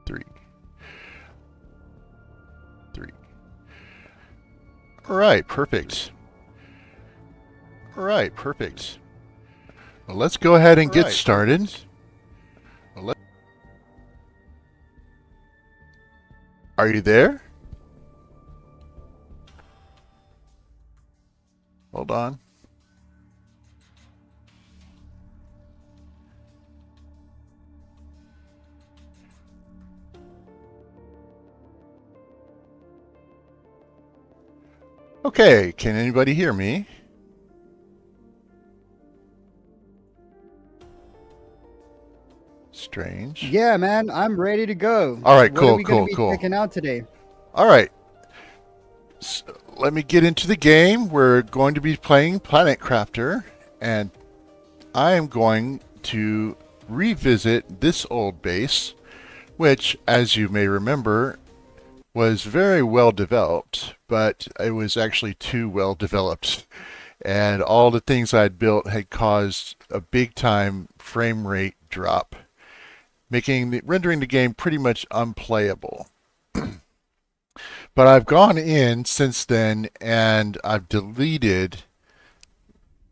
3, 3. All right, perfect. All right, perfect. Well, let's go ahead and get started. Well, are you there? Hold on. Okay, can anybody hear me? Strange. Yeah, man, I'm ready to go. All right, What are cool, we going to cool, be cool. checking out today? All right. So let me get into the game. We're going to be playing Planet Crafter, and I am going to revisit this old base, which, as you may remember, was very well developed, but it was actually too well developed. And all the things I'd built had caused a big time frame rate drop, rendering the game pretty much unplayable. But I've gone in since then and I've deleted.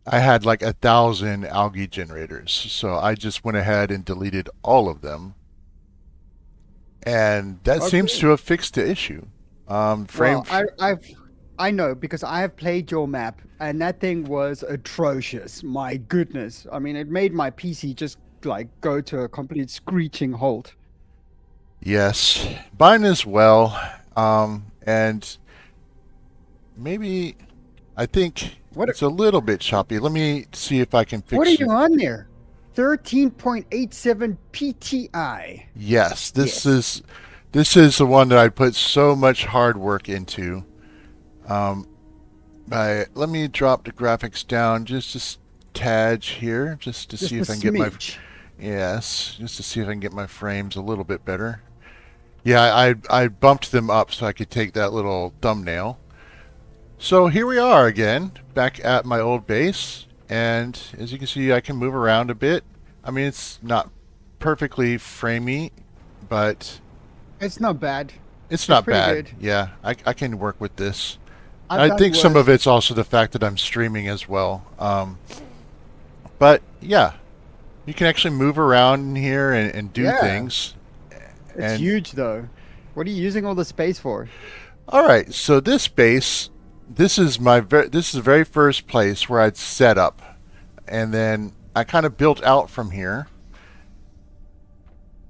I had like 1,000 algae generators, so I just went ahead and deleted all of them, and that seems to have fixed the issue. Frame. Well, I know because I have played your map and that thing was atrocious. My goodness. I mean, it made my PC just like go to a complete screeching halt. Yes, mine as well. And maybe I think What it's a little bit choppy. Let me see if I can fix what are it. you on there? 13.87 PTI. Yes, this Yes. is the one that I put so much hard work into. Let me drop the graphics down just a tad here, just to Just see a if I can get my smidge. just to see if I can get my frames a little bit better. Yeah, I bumped them up so I could take that little thumbnail. So here we are again, back at my old base, and as you can see, I can move around a bit. I mean, it's not perfectly framey, but It's not bad. it's It's not pretty bad. good. Yeah, I can work with this. I've I done think some of worse. it's also the fact that I'm streaming as well. But yeah, you can actually move around in here and do Yeah. things. It's And huge though. What are you using all the space for? all right, so this base, this is this is the very first place where I'd set up, and then I kind of built out from here.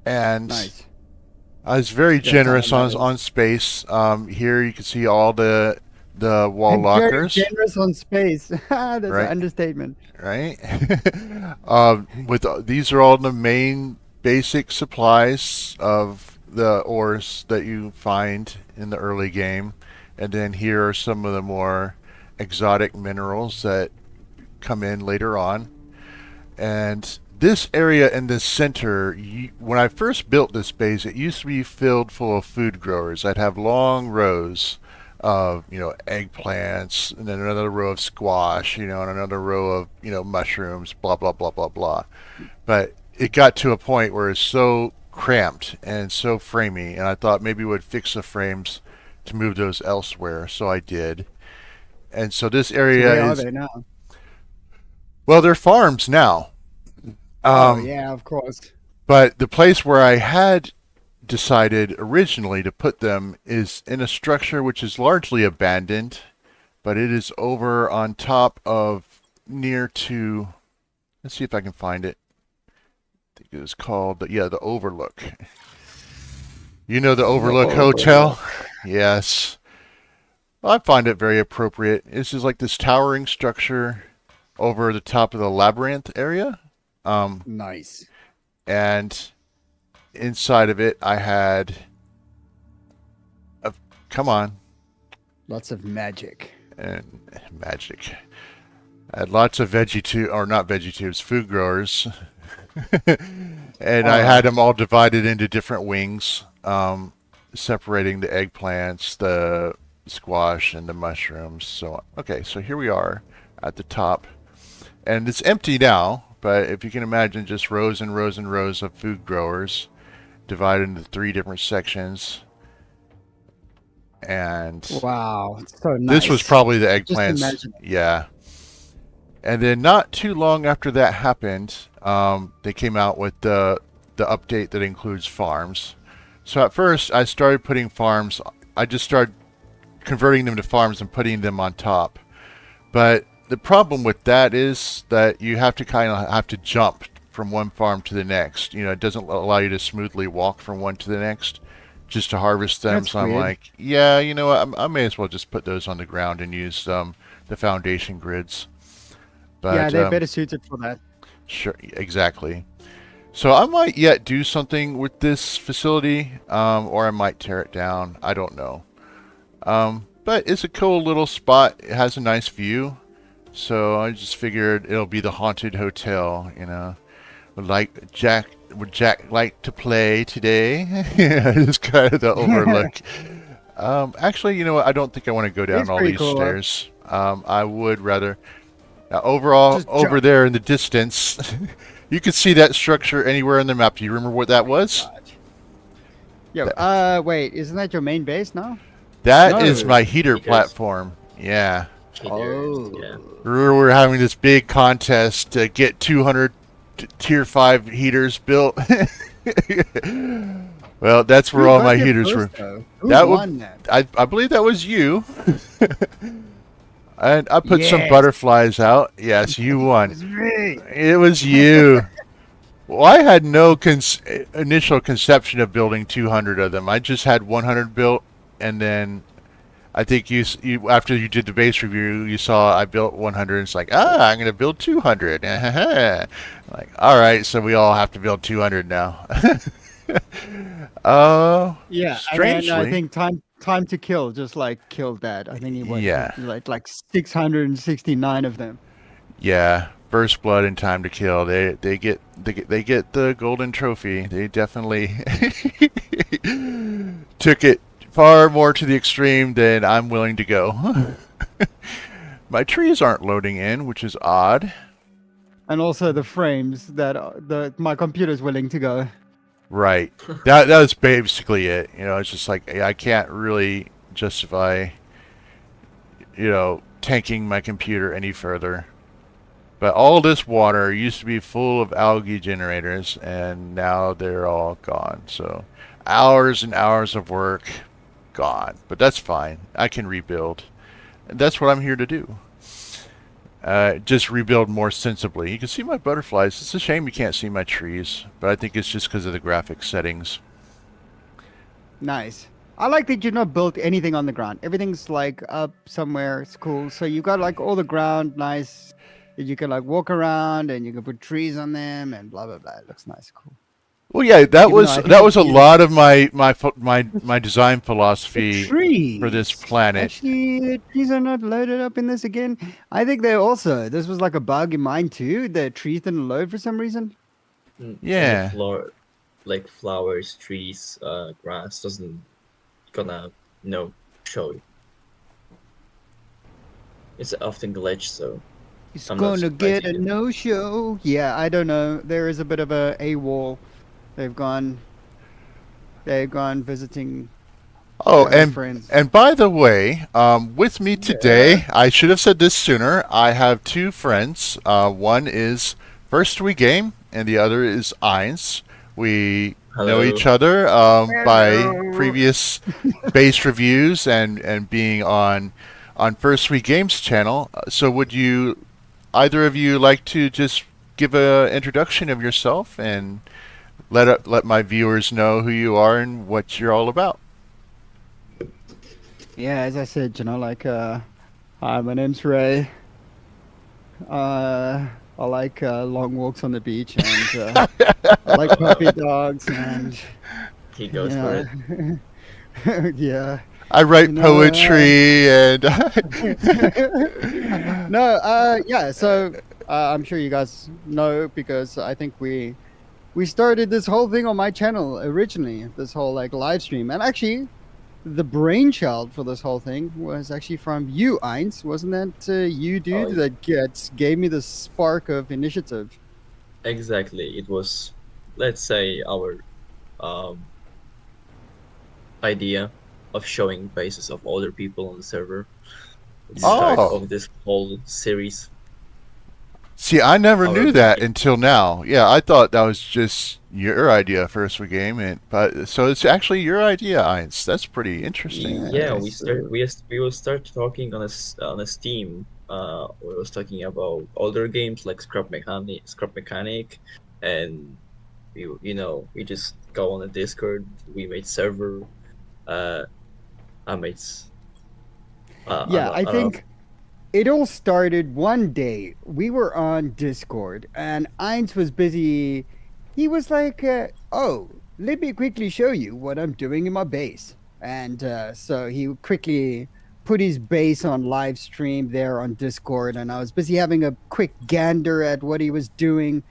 And Nice. I was very That's how generous that on is. space. Here you can see all the wall And very lockers, generous on space. That's an right? understatement. Right. These are all the main basic supplies of the ores that you find in the early game, and then here are some of the more exotic minerals that come in later on. And this area in the center, when I first built this base, it used to be filled full of food growers. I'd have long rows of, eggplants, and then another row of squash, and another row of, mushrooms, blah, blah, blah, blah, blah. But it got to a point where it's so cramped and so framey, and I thought maybe it would fix the frames to move those elsewhere, so I did. And so this So area where are is, they now? well, they're farms now. Oh Um, yeah, of course. But the place where I had decided originally to put them is in a structure which is largely abandoned, but it is over on top of near to, let's see if I can find it. I think it was called, the Overlook. You know the The Overlook Hotel? Overlook. Yes. Well, I find it very appropriate. This is like this towering structure over the top of the labyrinth area. Um, Nice. and inside of it, I had a, come on, Lots of magic. and magic. I had lots of veggie tube, or not veggie tubes, food growers, and I had Oh, them all divided into different wings, separating the eggplants, the squash, and the mushrooms. So okay, so here we are at the top, and it's empty now. But if you can imagine, just rows and rows and rows of food growers. divided into 3 different sections. And Wow, it's so this was nice. probably the Just eggplants. imagine. Yeah. And then not too long after that happened, they came out with the update that includes farms. So at first, I started putting farms. I just started converting them to farms and putting them on top. But the problem with that is that you have to kind of have to jump from one farm to the next. You know, it doesn't allow you to smoothly walk from one to the next just to harvest them. That's So I'm weird. like, yeah, you know what? I may as well just put those on the ground and use the foundation grids. Yeah, But they're better suited for that. sure, exactly. So I might yet do something with this facility, or I might tear it down. I don't know. But it's a cool little spot. It has a nice view. So I just figured it'll be the haunted hotel, you know. Would Jack like to play today? Yeah, it's kind of the overlook. Actually, you know what? I don't think I want to go down It's all pretty these cool. stairs. I would rather. Now, overall, Just over jump. there in the distance, you can see that structure anywhere on the map. Do you remember what that was? Yo, wait, isn't that your main base now? That is No. my heater Heaters. platform. Yeah. Heaters, yeah. Remember, we're having this big contest to get 200 tier 5 heaters built. Well, that's where Who all got my here heaters were. first, though? Who That won that? I believe that was you. And I put some Yes. butterflies out. Yes, you won. It's me. It was you. Well, I had no initial conception of building 200 of them. I just had 100 built, and then I think you after you did the base review, you saw I built 100. It's like, I'm going to build 200. Like, all right, so we all have to build 200 now. Yeah, and strangely, then I think time to kill just like killed that. I think he went Yeah. like 669 of them. yeah, First Blood and Time to Kill. They get the golden trophy. They definitely took it far more to the extreme than I'm willing to go. My trees aren't loading in, which is odd. And also the frames that my computer's willing to go. Right. That was basically it. You know, it's just like I can't really justify, you know, tanking my computer any further. But all this water used to be full of algae generators, and now they're all gone. So hours and hours of work gone. But that's fine. I can rebuild. And that's what I'm here to do. Just rebuild more sensibly. You can see my butterflies. It's a shame you can't see my trees, but I think it's just because of the graphic settings. Nice. I like that you've not built anything on the ground. Everything's like up somewhere. It's cool. So you got like all the ground nice that you can like walk around and you can put trees on them and blah blah blah. It looks nice, cool. Well, yeah, that Even though was I think that was a it's- lot of my design philosophy Trees for this planet. Actually, the trees are not loaded up in this again. I think they also. This was like a bug in mine too. The trees didn't load for some reason. And Yeah. the floor, like flowers, trees, grass doesn't gonna show. It's often glitch, so He's I'm not gonna surprised get you a didn't. no-show. Yeah, I don't know. There is a bit of a wall. They've gone visiting Oh, their old and friends. by the way, with me today, I should have said this sooner. I have 2 friends. One is FirstWeGame, and the other is Eins. We know Hello. each other by Hello. previous base reviews and being on FirstWeGame's channel. So would you either of you like to just give a introduction of yourself and let my viewers know who you are and what you're all about? Yeah, as I said, like, hi, my name's Ray. I like long walks on the beach, and I like puppy dogs, and He goes for it. yeah. I write You know, poetry and No, yeah. So I'm sure you guys know because I think we started this whole thing on my channel originally. This whole like live stream, and actually, the brainchild for this whole thing was actually from you, Eins. Wasn't that you, dude, Oh, yeah. that gave me the spark of initiative? Exactly. It was, let's say, our um, idea of showing faces of other people on the server. It's the start Oh, of this whole series. see, I never Our knew that beginning. until now. Yeah, I thought that was just your idea, First We Game, and but so it's actually your idea, Eins. That's pretty interesting. Yeah, Yeah, we start so we will start talking on a Steam. We was talking about older games like Scrap Mechanic, and we just go on a Discord. We made server. Uh, I made yeah, I I don't know. think it all started one day. We were on Discord, and Eins was busy. He was like, "Oh, let me quickly show you what I'm doing in my base." And so he quickly put his base on live stream there on Discord, and I was busy having a quick gander at what he was doing.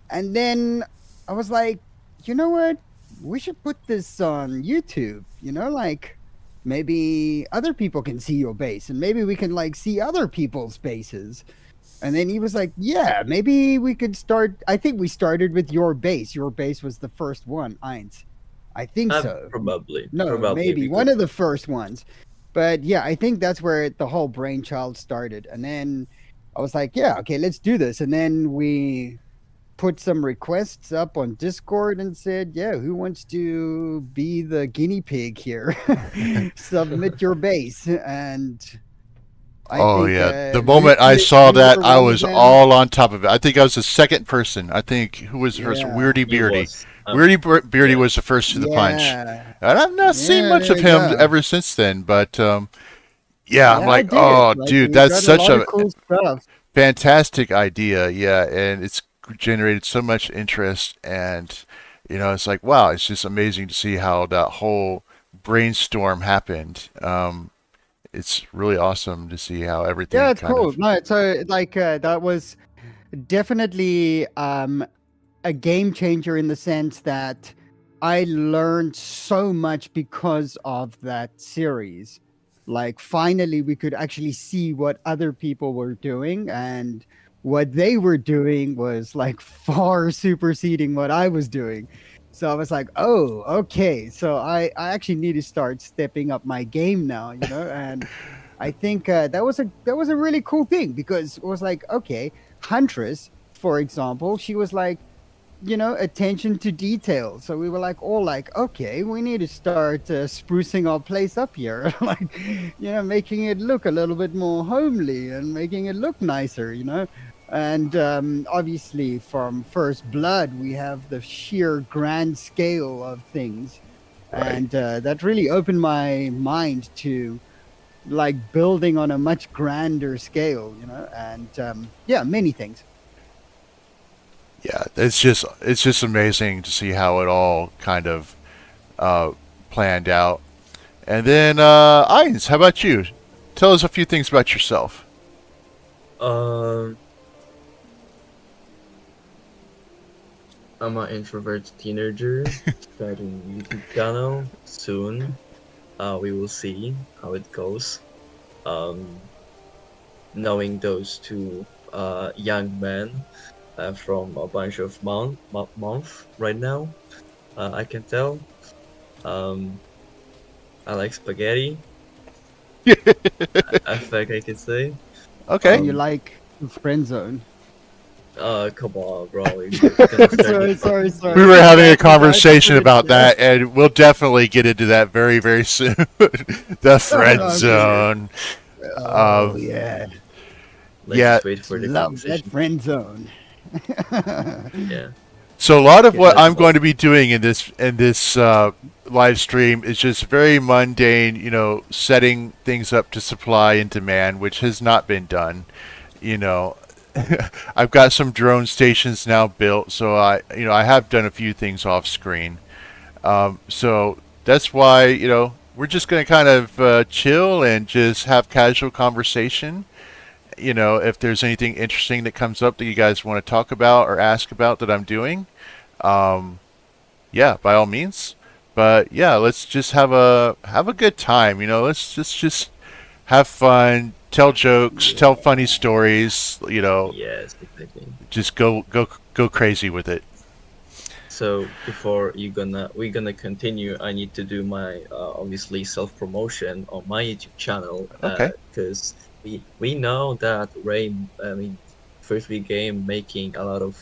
And then I was like, you know what? We should put this on YouTube, like maybe other people can see your base and maybe we can like see other people's bases. And then he was like, yeah, maybe we could start. I think we started with your base. Your base was the first one, Eins. I think so. No, Probably maybe one because of the first ones. But yeah, I think that's where the whole brainchild started. And then I was like, yeah, okay, let's do this. And then we put some requests up on Discord and said, yeah, who wants to be the guinea pig here? Submit your base. And I Oh think yeah, the you, moment I you, saw you that, were I one of was them. all on top of it. I think I was the second person. I think who was the first? Yeah. Weirdy you Beardy. was Beardy yeah. was the first to the punch, Yeah. and I've not seen Yeah, much there of we him go. ever since then. But yeah, I'm Yeah, I like, did. oh, Like, dude, we that's got a such lot of a cool stuff. fantastic idea. Yeah, and it's generated so much interest, and it's like, wow, it's just amazing to see how that whole brainstorm happened. It's really awesome to see how Yeah, everything it's kind cool. of. No, so like that was definitely a game changer in the sense that I learned so much because of that series. Like, finally, we could actually see what other people were doing, and what they were doing was like far superseding what I was doing. So I was like, oh, okay. So I actually need to start stepping up my game now, and I think that was a really cool thing because it was like, okay, Huntress, for example, she was like, attention to detail. So we were like, all like, okay, we need to start sprucing our place up here, like, making it look a little bit more homely and making it look nicer. And obviously, from First Blood, we have the sheer grand scale of things, Right. and that really opened my mind to like building on a much grander scale, and yeah, many things. Yeah, it's just amazing to see how it all kind of uh, planned out. And then, Ines, how about you? Tell us a few things about yourself. Um, I'm an introvert teenager starting YouTube channel soon. We will see how it goes. Um, Knowing those two young men from a bunch of month right now, I can tell. Um, I like spaghetti. I think I can say. Okay. And you Um, like friend zone. Come on, bro. You're gonna start sorry, the sorry, We sorry. were having a I have to conversation put it about there. that, and we'll definitely get into that very, very soon. The friend Okay. zone. Oh Um, yeah, Let's yeah. just wait for the love that conversation. friend zone. Yeah, So a lot of get what that I'm going involved. to be doing in this live stream is just very mundane. Setting things up to supply and demand, which has not been done. You know, I've got some drone stations now built, so I have done a few things off screen. So that's why we're just going to kind of chill and just have casual conversation. If there's anything interesting that comes up that you guys want to talk about or ask about that I'm doing, um, yeah, by all means. But yeah, let's just have a good time. Let's just have fun, tell jokes, tell funny Yeah. stories. Yes, exactly. Just go crazy with it. So before we're gonna continue, I need to do my obviously self promotion on my YouTube channel Okay. because we know that Ray, I mean, First We Game making a lot of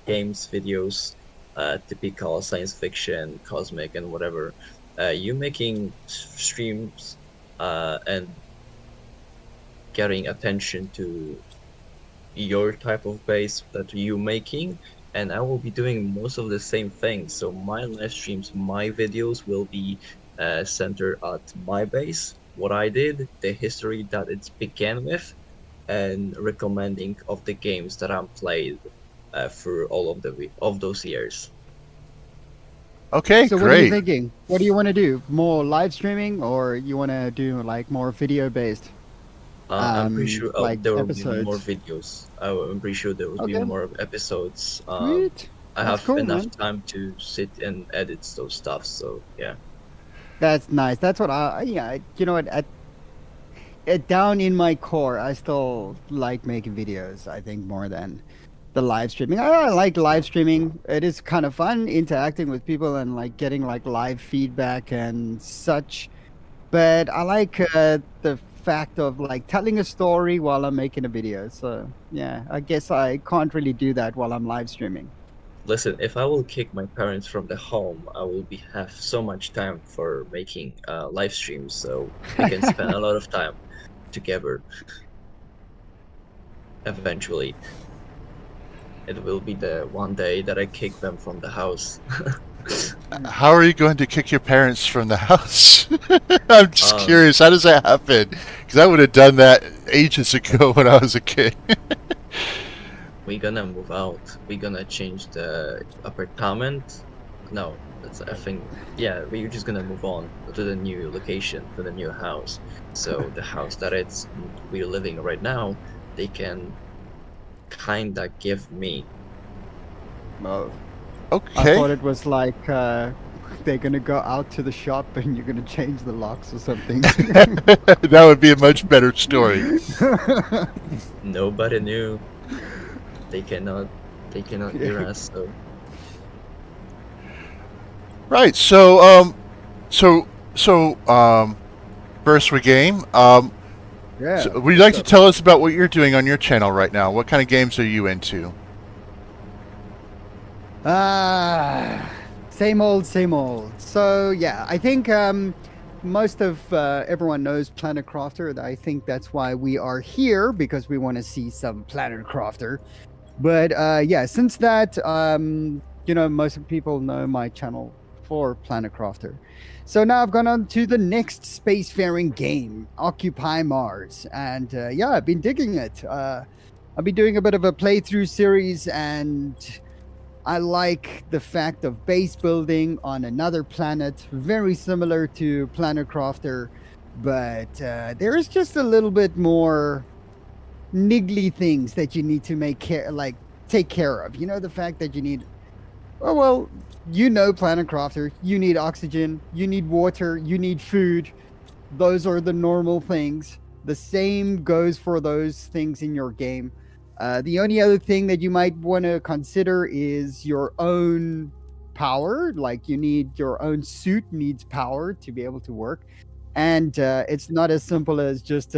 games videos, typical science fiction, cosmic, and whatever. You making streams and getting attention to your type of base that you making, and I will be doing most of the same things. So my live streams, my videos will be centered at my base, what I did, the history that it's began with, and recommending of the games that I'm played through all of of those years. Okay, So what are you great. thinking? What do you want to do? More live streaming, or you want to do like more video based, I'm pretty sure like there will be more episodes? videos. I'm pretty sure there will be Okay, more episodes. sweet. I That's have cool, enough man. time to sit and edit those stuff, so yeah. That's nice. That's what yeah. You know what? Down in my core, I still like making videos. I think more than the live streaming. I like live streaming. It is kind of fun interacting with people and like getting like live feedback and such. But I like the fact of like telling a story while I'm making a video. So yeah, I guess I can't really do that while I'm live streaming. Listen, if I will kick my parents from the home, I will be have so much time for making live streams, so we can spend a lot of time together. Eventually, it will be the one day that I kick them from the house. How are you going to kick your parents from the house? I'm just Um, curious. How does that happen? Because I would have done that ages ago when I was a kid. we're gonna move out. We're gonna change the apartment. No, that's I think yeah. We're just gonna move on to the new location, to the new house. So the house that it's we're living right now, they can kinda give me. Oh, I Okay. thought it was like they're gonna go out to the shop and you're gonna change the locks or something. That would be a much better story. Nobody knew. They cannot. They cannot hear us. So Right. First we game. Yeah. So would you like to tell us about what you're doing on your channel right now? What kind of games are you into? Same old, same old. So yeah, I think most of everyone knows Planet Crafter. I think that's why we are here, because we want to see some Planet Crafter. But yeah, since that, you know, most people know my channel for Planet Crafter. So now I've gone on to the next spacefaring game, Occupy Mars, and yeah, I've been digging it. I've been doing a bit of a playthrough series, and I like the fact of base building on another planet, very similar to Planet Crafter, but there is just a little bit more niggly things that you need to take care of. You know, the fact that you need, oh well, you know, Planet Crafter, you need oxygen, you need water, you need food. Those are the normal things. The same goes for those things in your game. The only other thing that you might want to consider is your own power. Like, you need your own suit needs power to be able to work, and it's not as simple as just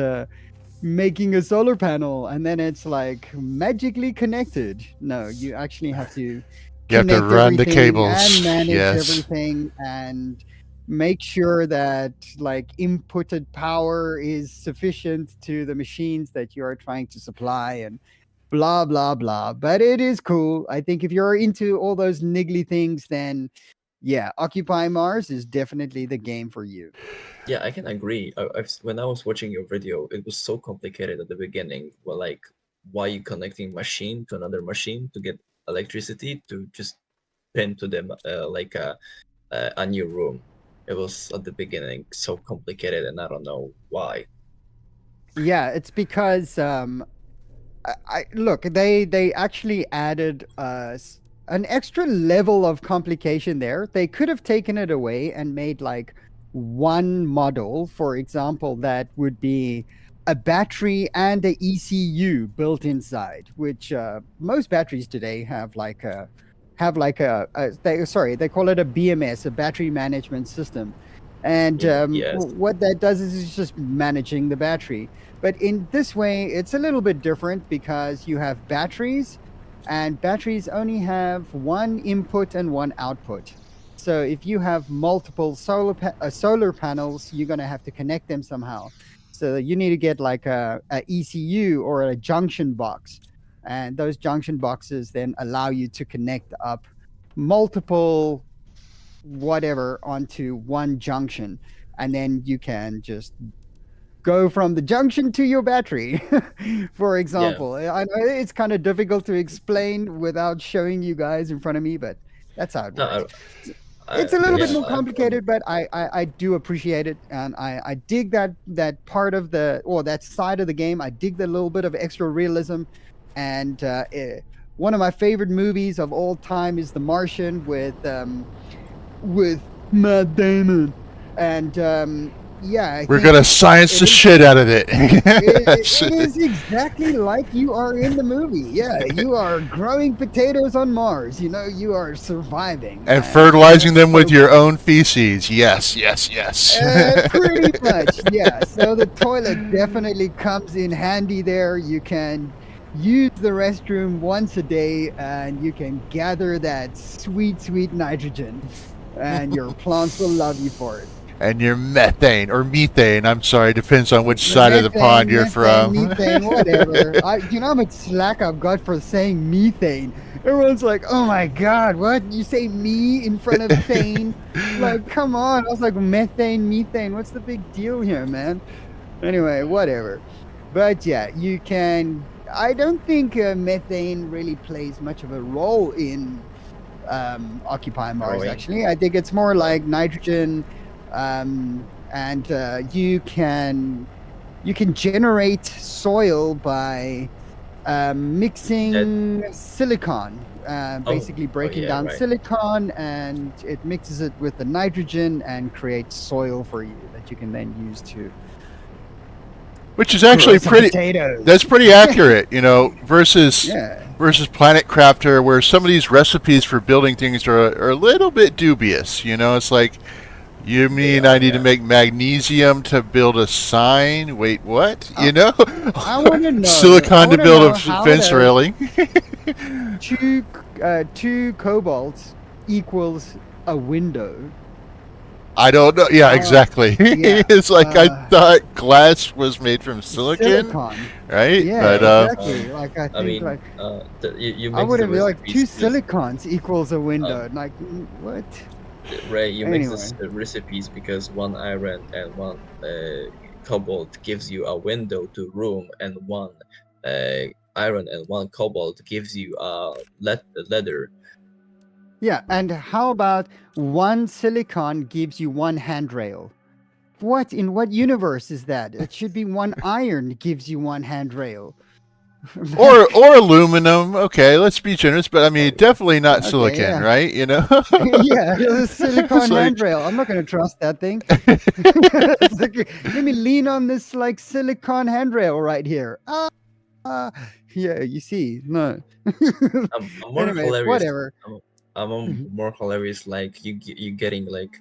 making a solar panel and then it's like magically connected. No, you actually have to You have to connect run the everything cables. and manage Yes. everything and make sure that like inputted power is sufficient to the machines that you are trying to supply, and blah blah blah. But it is cool. I think if you're into all those niggly things, then yeah, Occupy Mars is definitely the game for you. yeah, I can agree. When I was watching your video, it was so complicated at the beginning. Well, like, why you connecting machine to another machine to get electricity to just pin to them like a new room. It was at the beginning so complicated, and I don't know why. Yeah, it's because I look, they actually added an extra level of complication there. They could have taken it away and made like one model, for example, that would be a battery and a ECU built inside, which most batteries today have like a have like they call it a BMS, a battery management system, and Yes. what that does is it's just managing the battery. But in this way, it's a little bit different because you have batteries, and batteries only have one input and one output. So if you have multiple solar panels, you're going to have to connect them somehow. So you need to get like a ECU or a junction box, and those junction boxes then allow you to connect up multiple whatever onto one junction, and then you can just go from the junction to your battery. For example, I know it's kind of difficult to explain without showing you guys in front of me, but that's how it No, works. It's a little bit more I'm- complicated, but I do appreciate it, and I dig that part of that side of the game. I dig the little bit of extra realism, and one of my favorite movies of all time is The Martian with Matt Damon, and We're gonna science the shit out of it. it is exactly like you are in the movie. Yeah, you are growing potatoes on Mars. You are surviving And fertilizing them with your own feces. Yes, yes, yes. pretty much, yeah. So the toilet definitely comes in handy there. You can use the restroom once a day, and you can gather that sweet, sweet nitrogen, and your plants will love you for it. And your methane or methane, I'm sorry, depends on which side of the pond you're from. Methane, whatever. How much slack I've got for saying methane. Everyone's like, "Oh my god, what? You say me in front of thane? Like, come on!" I was like, methane. What's the big deal here, man? Anyway, whatever. But yeah, you can. I don't think methane really plays much of a role in Occupy Mars. Growing. Actually, I think it's more like nitrogen. And you can generate soil by mixing silicon, basically breaking down right. silicon, and it mixes it with the nitrogen and creates soil for you that you can then use to Which is actually grow some pretty. potatoes. That's pretty accurate, versus Yeah. versus Planet Crafter, where some of these recipes for building things are a little bit dubious. It's like, you mean I need to make magnesium to build a sign? Wait, what? I want to know Silicon to build a fence railing. two cobalt equals a window. I don't know. Yeah, exactly. yeah. It's like I thought glass was made from silicon, Silicon. right? Yeah, but exactly. Like I think, I mean, like you I mix would the have been like recipes two with- silicons equals a window. Like what? Ray, you Anyway. mix the recipes because one iron and one cobalt gives you a window to room, and one iron and one cobalt gives you a leather. Yeah, and how about one silicon gives you one handrail? What in what universe is that? It should be one iron gives you one handrail. or aluminum. Okay, let's be generous, but I mean, definitely not Okay, silicon, yeah. right? Yeah, the silicon It's like- handrail. I'm not going to trust that thing. It's like, let me lean on this like silicon handrail right here. Yeah, you see, no. I'm more Anyway, hilarious. whatever. I'm Mhm. more hilarious. Like you getting like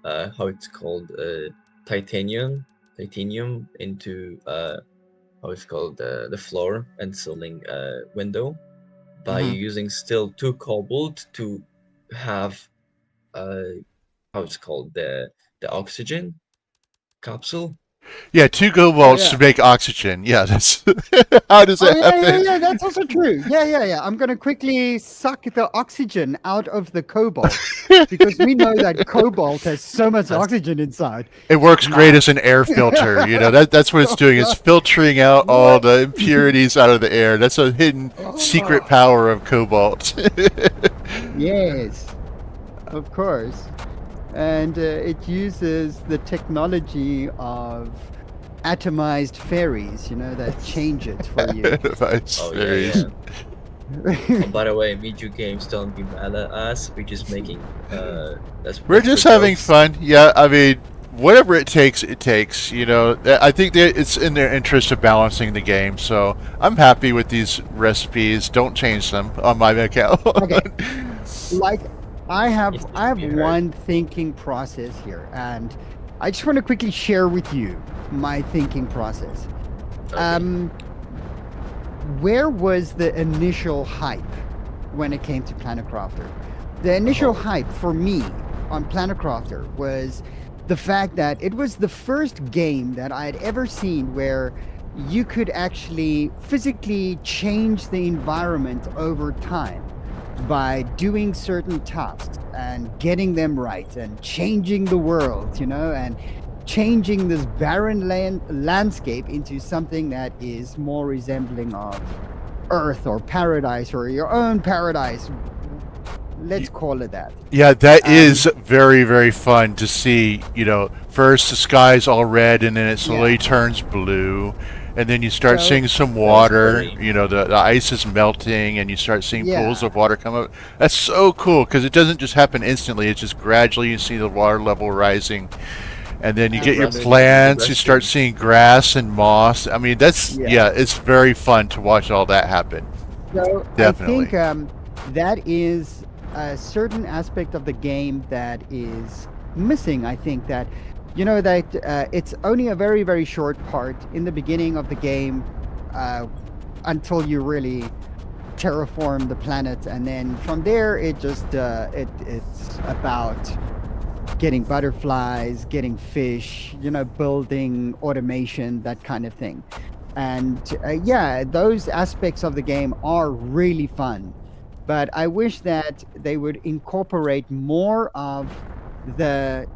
how it's called titanium into how it's called the floor and ceiling window by Mhm. using still two cobalt to have how it's called the oxygen capsule. Yeah, 2 cobalts yeah. to make oxygen. Yeah, that's how does Oh that yeah, happen? yeah, that's also true. Yeah. I'm gonna quickly suck the oxygen out of the cobalt because we know that cobalt has so much oxygen inside. It works great as an air filter. That's what it's doing. It's filtering out all the impurities out of the air. That's a hidden secret power of cobalt. Yes, of course. And it uses the technology of atomized fairies, that change it for you. Nice. Oh Very yeah, yeah. Oh, by the way, Miju Games, don't be mad at us. We're just making We're just having fun. Yeah, I mean, whatever it takes, it takes. I think that it's in their interest of balancing the game. So I'm happy with these recipes. Don't change them on my account. Okay. like It's I have be hard. one thinking process here, and I just want to quickly share with you my thinking process. Okay. Where was the initial hype when it came to Planet Crafter? The initial Oh. hype for me on Planet Crafter was the fact that it was the first game that I had ever seen where you could actually physically change the environment over time by doing certain tasks and getting them right and changing the world, and changing this barren landscape into something that is more resembling of Earth or paradise or your own paradise. Let's call it that. Yeah, that Um, is very, very fun to see. First the sky's all red, and then it slowly Yeah. turns blue, and then you start So- seeing some water. very- The ice is melting, and you start seeing pools Yeah. of water come up. That's so cool because it doesn't just happen instantly. It's just gradually you see the water level rising, and then you get your Absolutely. plants. You start seeing grass and moss. I mean, that's Yeah. it's very fun to watch all that happen. So Definitely. I think that is a certain aspect of the game that is missing. I think that that it's only a very, very short part in the beginning of the game until you really terraform the planet, and then from there it just it's about getting butterflies, getting fish, building automation, that kind of thing. And yeah, those aspects of the game are really fun. But I wish that they would incorporate more of the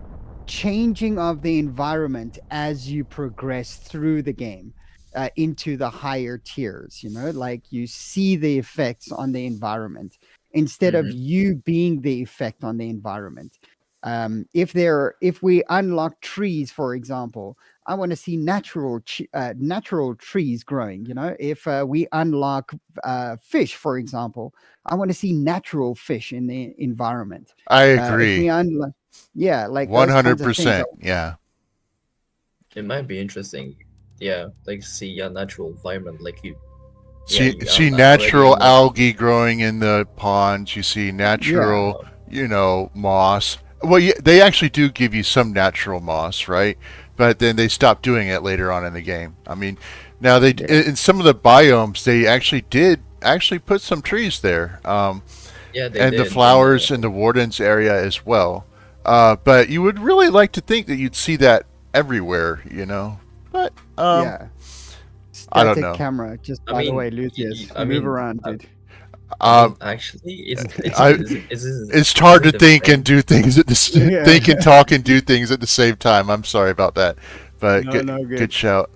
changing of the environment as you progress through the game into the higher tiers, like you see the effects on the environment instead of Mhm. you being the effect on the environment. If we unlock trees, for example, I want to see natural trees growing. If we unlock fish, for example, I want to see natural fish in the environment. I If we agree, unlock, yeah, like one those hundred kinds of things. percent. Yeah. It might be interesting. Yeah, like see a natural environment, like you. See, you see already natural know. algae growing in the ponds. You see natural, moss. Well, they actually do give you some natural moss, right? But then they stop doing it later on in the game. I mean, now Yeah. in some of the biomes they actually did actually put some trees there, Yeah, they and the did. flowers in the Warden's area as well. But you would really like to think that you'd see that everywhere. But Yeah. I don't Static know. camera. Just I by the mean, way, Lucius, I move mean, around, I- dude. actually, it's I- it's hard to the think fact- and do things at the Yeah. think and talk and do things at the same time. I'm sorry about that, but No, good, no, good. good shout.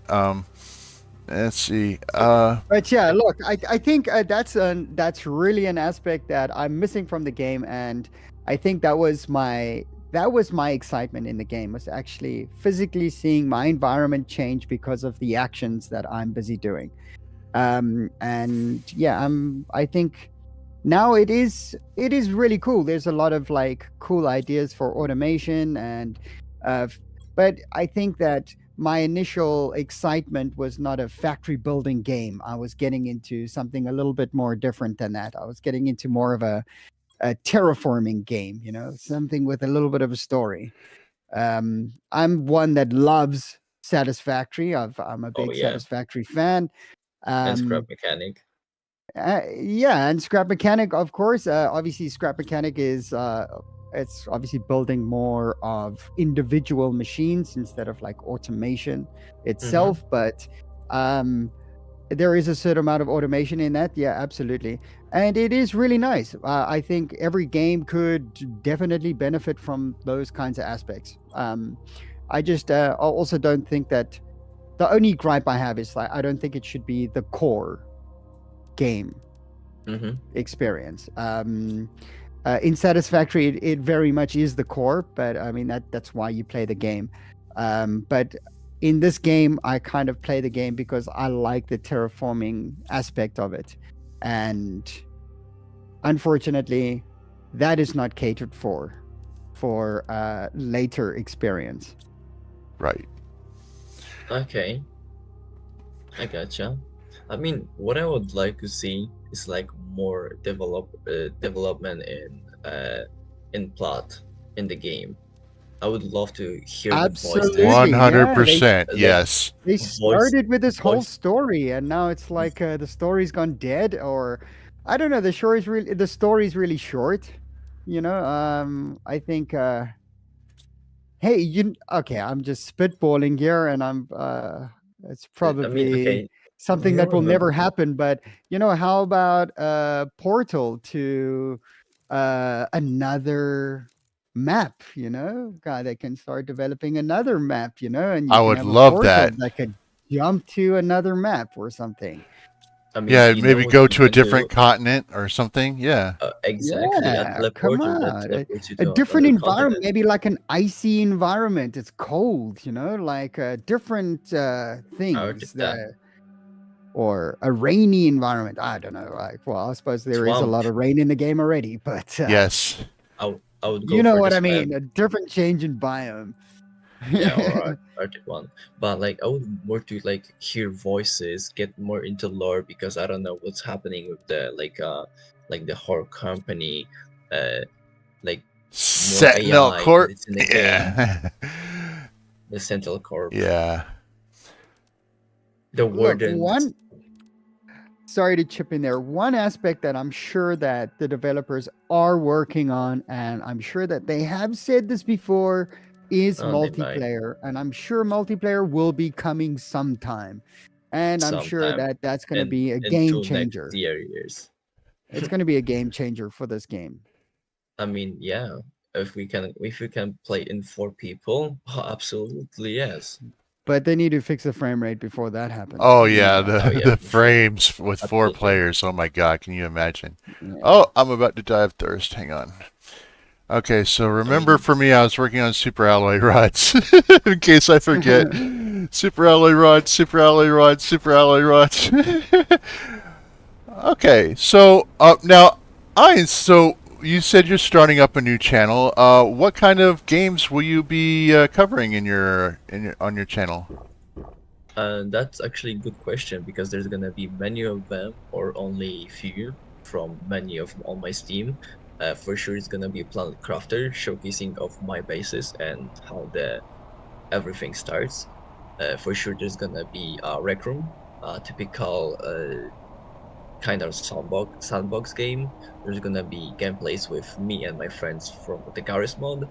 Let's see. But yeah, look, I think that's really an aspect that I'm missing from the game, and I think that was my excitement in the game, was actually physically seeing my environment change because of the actions that I'm busy doing. And yeah, I think now it is really cool. There's a lot of like cool ideas for automation, and but I think that my initial excitement was not a factory building game. I was getting into something a little bit more different than that. I was getting into more of a terraforming game, something with a little bit of a story. I'm one that loves Satisfactory. I'm a big yeah. Satisfactory fan. and scrap mechanic. Yeah, and Scrap Mechanic, of course. Obviously, Scrap Mechanic is it's obviously building more of individual machines instead of like automation itself. But there is a certain amount of automation in that. Yeah, absolutely, and it is really nice. I think every game could definitely benefit from those kinds of aspects. I just also don't think that the only gripe I have is like I don't think it should be the core game experience. In Satisfactory, it very much is the core, but I mean that's why you play the game. But in this game, I kind of play the game because I like the terraforming aspect of it, and unfortunately, that is not catered for later experience. Right. Okay, I gotcha. I mean, what I would like to see is like more development in in plot in the game. I would love to hear the voices, Absolutely, yeah. They 100%. like Yes. they voice started with this whole voice. story, and now it's like the story's gone dead, or I don't know. The story's really short. I think. Hey, okay, I'm just spitballing here, and it's I mean, probably okay, something you that will remember? never happen. But how about Portal to another map? God, they can start developing another map. And you I can would have a love portal that. that could jump to another map or something. I mean, Yeah, you know maybe what go you to a can do? different continent or something. Yeah. Exactly, a Yeah, come teleporter that on. teleports you A to different another environment, continent. maybe like an icy environment. It's cold, like different I would get things that. that, or a rainy environment. I don't know. Like, well, I suppose there is a Swamp. lot of rain in the game already, but Yes. I would go you know for the what I swamp. mean. A different change in biome. Yeah, or Arctic one. But like I would more to like hear voices, get more into lore because I don't know what's happening with the like the horror company, uh like more Sentinel AI that Court. it's in the game, Yeah. the Central Corp, Yeah. the Look, Wardens. sorry to chip in there. One aspect that I'm sure that the developers are working on, and I'm sure that they have said this before, is Oh, they might multiplayer. And I'm sure multiplayer will be coming sometime. And I'm sure sometime that that's going to in be a game into next changer. years. It's going to be a game changer for this game. I mean, yeah, if we can play in 4 people, absolutely yes. But they need to fix the frame rate before that happens. Oh yeah, Oh the yeah, the for sure, frames with 4 absolutely. players. Oh my god, can you imagine? Yeah. Oh, I'm about to die of thirst. Hang on. Okay, so I remember mean, for me, I was working on super alloy rods. In case I forget, super alloy rods, super alloy rods, super alloy rods. Okay, so now, so you said you're starting up a new channel. What kind of games will you be covering on your channel? that's actually a good question because there's gonna be many of them or only few from many of on my Steam. For sure, it's gonna be Planet Crafter, showcasing of my bases and how the everything starts. For sure, there's gonna be Rec Room, typical kind of sandbox game. There's gonna be gameplays with me and my friends from the Garry's mod.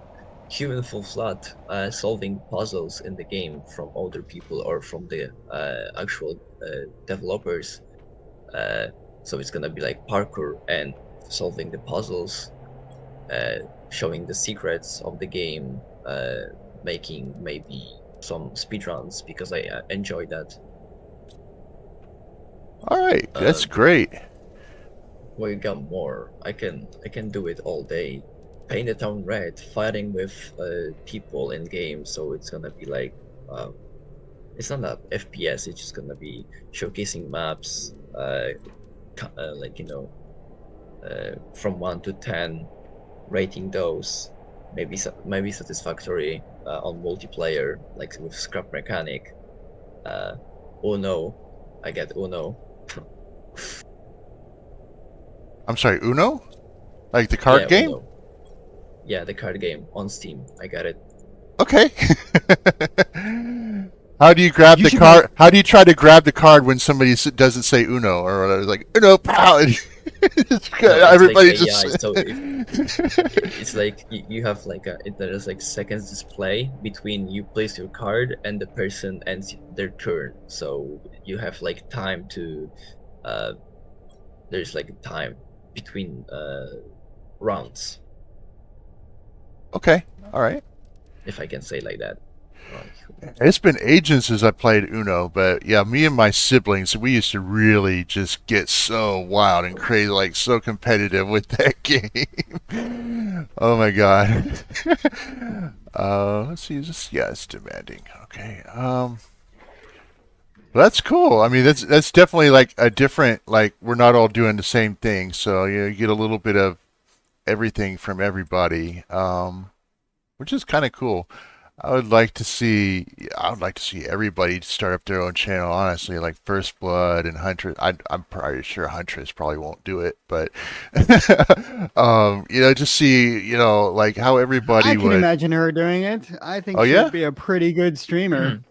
Human full flat, solving puzzles in the game from other people or from the actual developers. Uh, so it's gonna be like parkour and solving the puzzles, uh, showing the secrets of the game, making maybe some speedruns because I enjoy that. All right, Uh, that's great. we got more. I can do it all day. Paint the town red, fighting with people in game. So it's gonna be like, it's not a FPS. It's just gonna be showcasing maps, like from 1 to 10, rating those. Maybe satisfactory on multiplayer, like with scrap mechanic. Uh, Uno, I get Uno. I'm sorry, Uno, like the Yeah, card game. Uno. Yeah, the card game on Steam. I got it. Okay. How do you grab You the should make card? How do you try to grab the card when somebody doesn't say Uno or like Uno? Pow! No, it's like Everybody AI. just. So if it's like you have like there's like seconds display between you place your card and the person ends their turn. So you have like time to uh there's like time between rounds, Okay. All right. if I can say like that. Like, It's been ages since I played Uno, but yeah, me and my siblings, we used to really just get so wild and crazy, like so competitive with that game. Oh my god. Let's see. Yeah, it's demanding. Okay. That's cool. I mean, that's definitely like a different. Like we're not all doing the same thing, so you get a little bit of everything from everybody, which is kind of cool. I would like to see. I would like to see everybody start up their own channel. Honestly, like First Blood and Huntress. I'm probably sure Huntress probably won't do it, but just see, like how I everybody can would. imagine her doing it. I think Oh she'd yeah. be a pretty good streamer.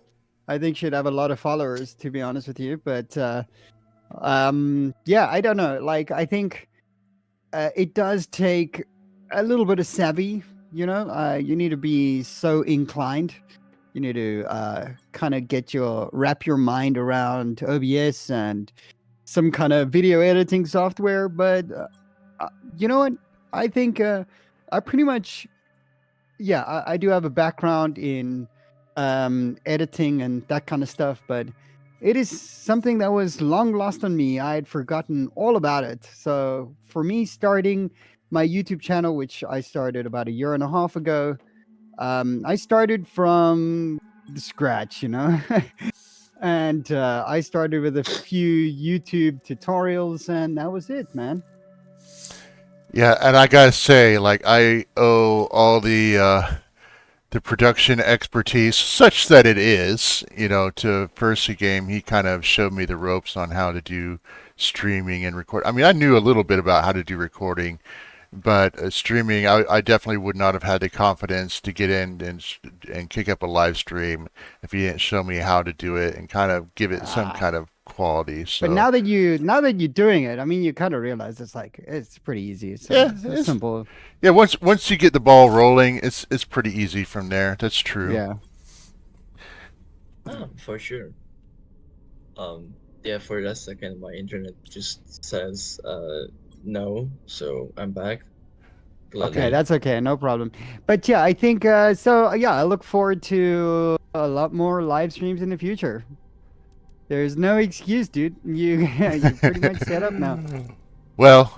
I think she'd have a lot of followers, to be honest with you. But yeah, I don't know. Like, I think it does take a little bit of savvy. You need to be so inclined. You need to kind of wrap your mind around OBS and some kind of video editing software. But you know what? I think I pretty much, yeah, I do have a background in editing and that kind of stuff, but it is something that was long lost on me. I had forgotten all about it. So for me, starting my YouTube channel, which I started about a year and a half ago, I started from the scratch, and I started with a few YouTube tutorials, and that was it, man. Yeah, and I gotta say, like, I owe all the production expertise, such that it is, to FirstWeGame. He kind of showed me the ropes on how to do streaming and record. I mean, I knew a little bit about how to do recording, but streaming, I definitely would not have had the confidence to get in and kick up a live stream if he didn't show me how to do it and kind of give it some kind of quality. So, But now that you're doing it, I mean, you kind of realize it's pretty easy. It's simple. Yeah, once you get the ball rolling, it's pretty easy from there. That's true. Yeah. For sure. Yeah, for that second, my internet just says no, so I'm back. Gladly. Okay, that's okay, no problem. But yeah, I think so. Yeah, I look forward to a lot more live streams in the future. There's no excuse, dude. You're pretty much set up now. Well,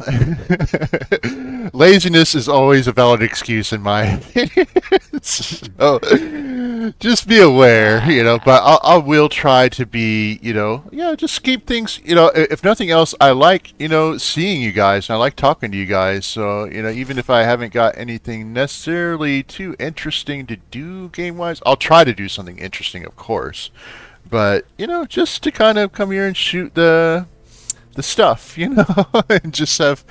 laziness is always a valid excuse in my opinion. So, just be aware, But I will try to be, just keep things, If nothing else, I like, seeing you guys, and I like talking to you guys. So, even if I haven't got anything necessarily too interesting to do game-wise, I'll try to do something interesting, of course. But just to kind of come here and shoot the stuff, and just have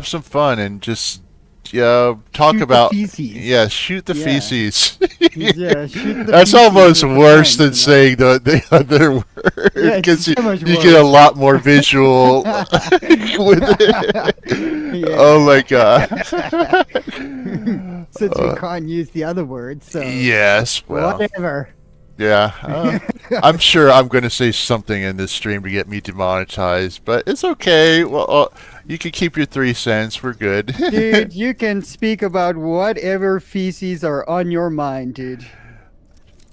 some fun and just talk Shoot about the feces. shoot the feces. Yeah, shoot the That's feces almost with the worse than friends, saying the other word Yeah, it's because so much you get a worse. lot more visual with it. Yeah. Oh my god. Since we can't use the other word, so Yes, well. whatever. Yeah, I'm sure I'm going to say something in this stream to get me demonetized, but it's okay. Well, you can keep your 3 cents. We're good. Dude, you can speak about whatever feces are on your mind, dude.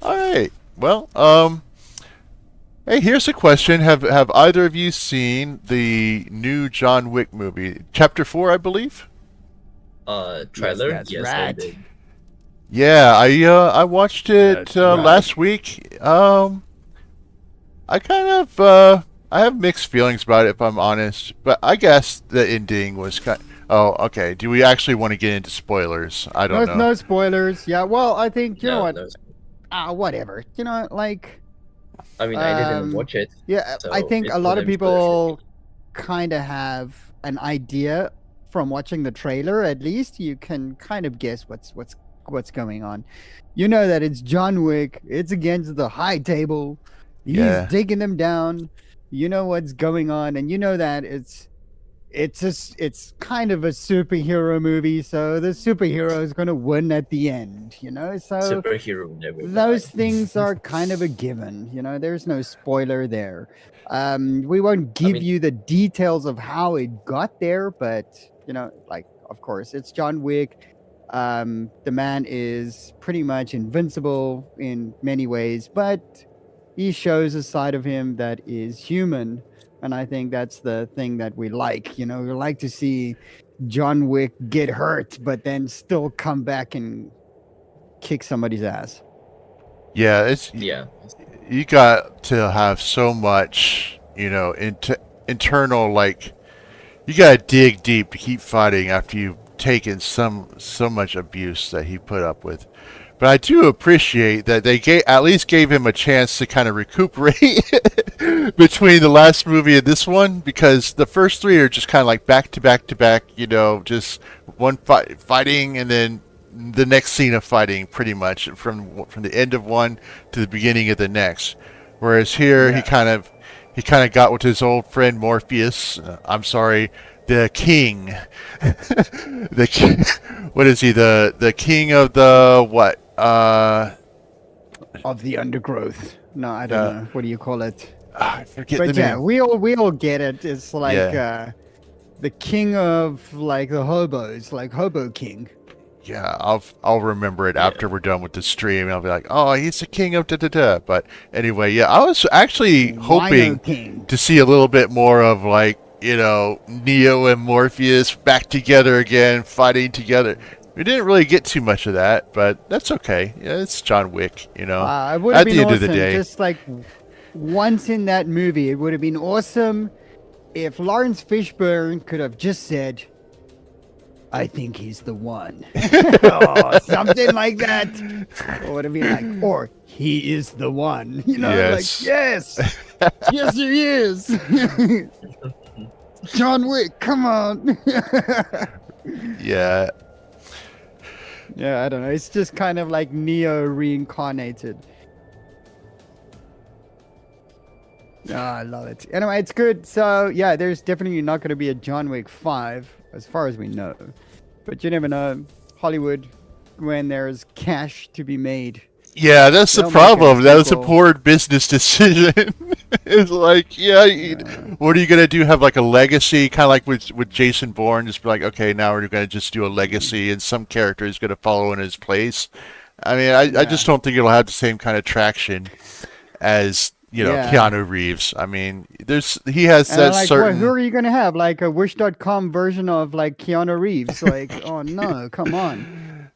All right. Well, hey, here's a question. Have either of you seen the new John Wick movie, Chapter 4, I believe? Trailer? that's Yes, right. I did. Yeah, I watched it That's right. last week. I kind of I have mixed feelings about it, if I'm honest. But I guess the ending was kind. Oh, okay. Do we actually want to get into spoilers? I don't know. No spoilers. Yeah, well, I think, you know what? No, Whatever. I mean, I didn't Um, watch it. Yeah, So I think it a lot of wouldn't be spoilers people kind of have an idea from watching the trailer. At least you can kind of guess what's going on. You know that it's John Wick. It's against the high table. He's Yeah. taking them down. You know what's going on, and you know that it's kind of a superhero movie. So the superhero is going to win at the end. So superhero never those dies. things are kind of a given. There's no spoiler there. We won't give you the details of how it got there, but of course, it's John Wick. The man is pretty much invincible in many ways, but he shows a side of him that is human, and I think that's the thing that we like. We like to see John Wick get hurt, but then still come back and kick somebody's ass. Yeah, Yeah. you got to have so much, internal, like, you gotta dig deep to keep fighting after you taken so much abuse that he put up with. But I do appreciate that they at least gave him a chance to kind of recuperate between the last movie and this one, because the first three are just kind of like back to back to back, just one fighting and then the next scene of fighting, pretty much from the end of one to the beginning of the next. Whereas here he kind of got with his old friend Morpheus. I'm sorry, the king. The king. What is he? The king of the what? Of the undergrowth. No, I don't know. What do you call it? I forget But the yeah, name. we all get it. It's like the king of like the hobos, like Hobo King. Yeah, I'll remember it after we're done with the stream. I'll be like, oh, he's the king of da da da. But anyway, yeah, I was actually Rhino hoping King. to see a little bit more of like, Neo and Morpheus back together again, fighting together. We didn't really get too much of that, but that's okay. Yeah, it's John Wick, It would At have the been end awesome, of the day. just like once in that movie, it would have been awesome if Lawrence Fishburne could have just said, I think he's the one. Or something like that. Or would have been like, or he is the one. Yes. Like, yes. Yes, he is. John Wick, come on. Yeah. Yeah, I don't know. It's just kind of like Neo reincarnated. Oh, I love it. Anyway, it's good. So, yeah, there's definitely not going to be a John Wick 5, as far as we know. But you never know. Hollywood, when there's cash to be made. Yeah, that's the They'll make a problem. That was a sequel. poor business decision. It's like, what are you gonna do? Have like a legacy, kind of like with Jason Bourne? Just be like, okay, now we're gonna just do a legacy, and some character is gonna follow in his place. I mean, I just don't think it'll have the same kind of traction as Keanu Reeves. I mean, he has And that like, certain. who are you going to have? Like a Wish.com version of like Keanu Reeves? Like, oh no, come on.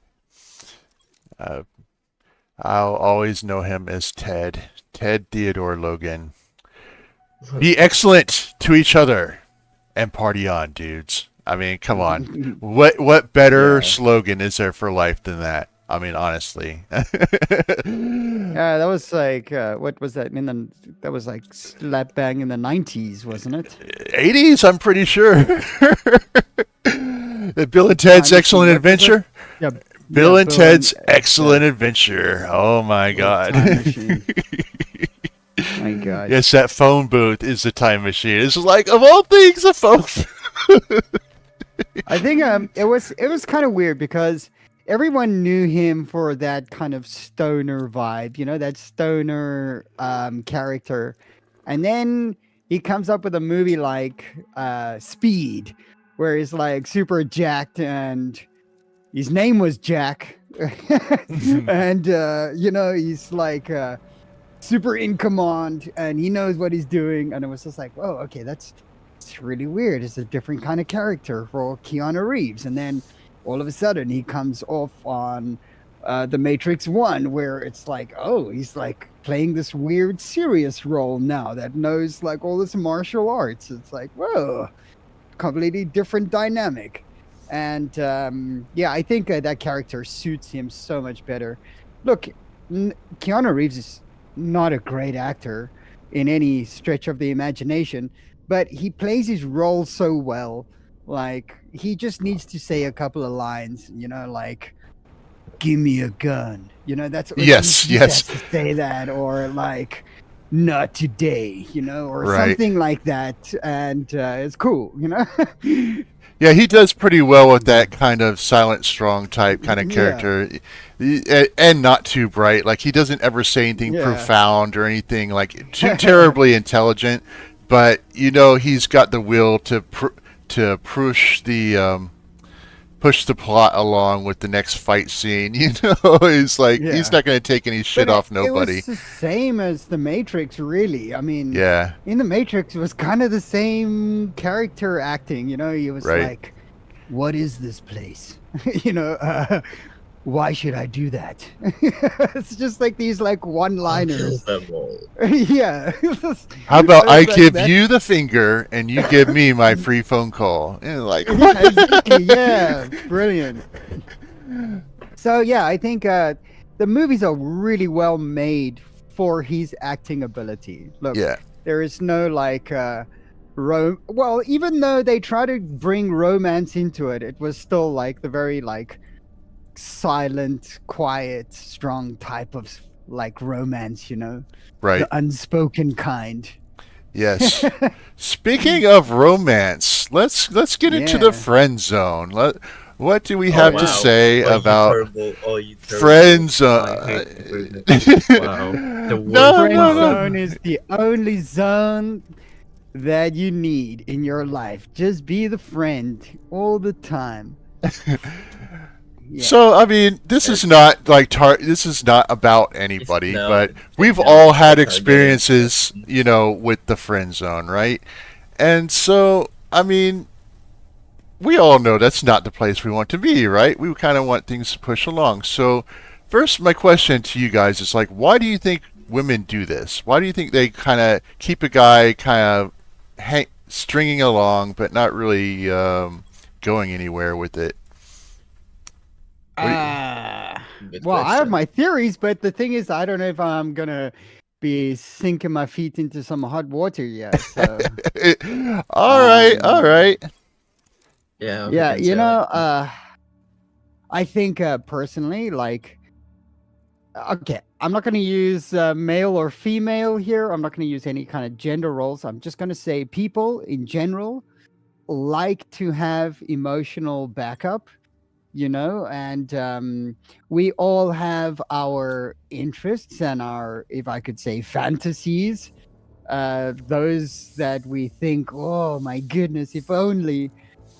I'll always know him as Ted Theodore Logan. Be excellent to each other and party on, dudes. I mean, come on. What better slogan is there for life than that? I mean, honestly. Yeah, that was like, what was that? That was like slap bang in the 90s, wasn't it? 80s, I'm pretty sure. Bill and Ted's Excellent Adventure. Yeah. Bill yeah, and Ted's Excellent Adventure. Oh my God. Time machine. My God. Yes, that phone booth is the time machine. It's like, of all things, a phone. I think it was kind of weird because everyone knew him for that kind of stoner vibe, that stoner character. And then he comes up with a movie like Speed, where he's like super jacked and his name was Jack. And, he's like super in command and he knows what he's doing. And it was just like, oh, okay, it's really weird. It's a different kind of character for Keanu Reeves. And then all of a sudden he comes off on The Matrix 1, where it's like, oh, he's like playing this weird serious role now that knows like all this martial arts. It's like, whoa, completely different dynamic. And I think that character suits him so much better. Look, Keanu Reeves is not a great actor in any stretch of the imagination, but he plays his role so well. Like, he just needs to say a couple of lines, like, give me a gun. That's what Yes. he has to say that, or like, not today, or something like that. And it's cool, Yeah, he does pretty well with that kind of silent, strong type kind of character, and not too bright. Like, he doesn't ever say anything profound or anything like too terribly intelligent, but he's got the will to push the plot along with the next fight scene. He's like, he's not going to take any shit off nobody. It was the same as The Matrix, really. I mean, Yeah. in The Matrix, it was kind of the same character acting. He was like, what is this place? why should I do that? It's just like these like I'll kill one-liners. them all. Yeah. How about I It's like give that. you the finger and you give me my free phone call? And like, Yeah, exactly. Yeah, brilliant. So yeah, I think the movies are really well made for his acting ability. Look, yeah, there is no like well, even though they try to bring romance into it, it was still like the very like silent, quiet, strong type of like romance, you know, right. the unspoken kind. Yes. Speaking of romance, let's get into the Yeah. friend zone. What do we Oh have to wow! say Oh, you about terrible! Oh, you terrible! friends? I hate the person. Wow, the No, worst Friend no, one. zone no. is the only zone that you need in your life. Just be the friend all the time. Yeah. So I mean, this is not like this is not about It's anybody, no, but we've no, all it's had not targeting. experiences, with the friend zone, right? And so, I mean, we all know that's not the place we want to be, right? We kind of want things to push along. So, first, my question to you guys is like, why do you think women do this? Why do you think they kind of keep a guy kind of stringing along, but not really going anywhere with it? What do you- Good Well, I have question. my theories, but the thing is, I don't know if I'm gonna be sinking my feet into some hot water yet. So, all right, all um, right. Yeah, we yeah, can tell. I think personally, like, okay, I'm not gonna use male or female here. I'm not gonna use any kind of gender roles. I'm just gonna say people in general like to have emotional backup, and we all have our interests and our, if I could say, fantasies, those that we think, oh my goodness, if only,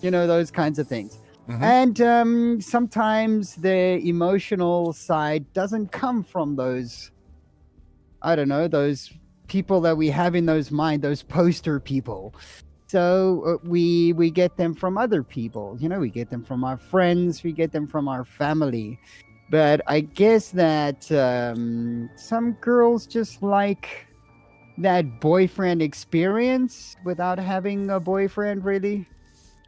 those kinds of things. Hmm. And sometimes the emotional side doesn't come from those, I don't know, those people that we have in those mind, those poster people. So we get them from other people. We get them from our friends, we get them from our family. But I guess that some girls just like that boyfriend experience without having a boyfriend, really,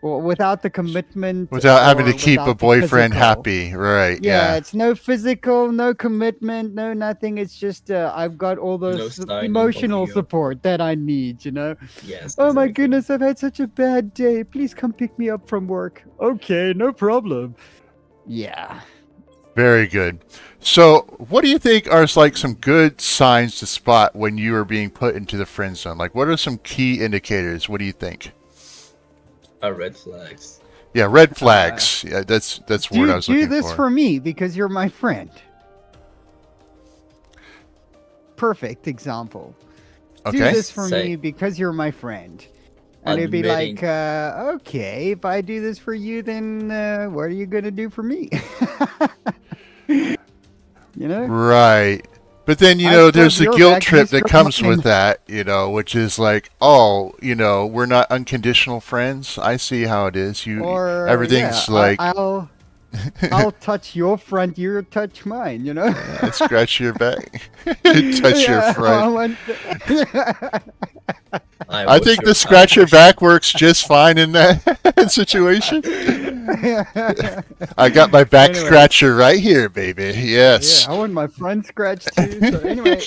or without the commitment, Without having to or keep a without the boyfriend physical. happy, right? Yeah, Yeah. it's no physical, no commitment, no nothing. It's just I've got all No those signing of emotional you. support that I need. Yes, Oh my exactly. goodness, I've had such a bad day. Please come pick me up from work. Okay, no problem. Yeah. Very good. So, what do you think are like some good signs to spot when you are being put into the friend zone? Like, what are some key indicators? What do you think? Red flags. Yeah, red Uh, flags. Yeah, that's the word I do was do looking this for. for me because you're my friend. Perfect example. Do Okay. this for Say me because you're my friend. And it'd be like, admitting. okay, if I do this for you, then what are you going to do for me? you know? Right. But then, I there's scrub the your guilt back, you trip that scrub comes with mine. that, which is like, oh, we're not unconditional friends. I see how it is. Or yeah, Everything's like, I'll touch your front, you touch mine. I scratch your back, touch your Yeah, I front. want I I wash think your. the I scratch your wash. back works just fine in that situation. I got my back Anyway, scratcher right here, baby. yeah, Yes. I want my front scratched too. So anyway,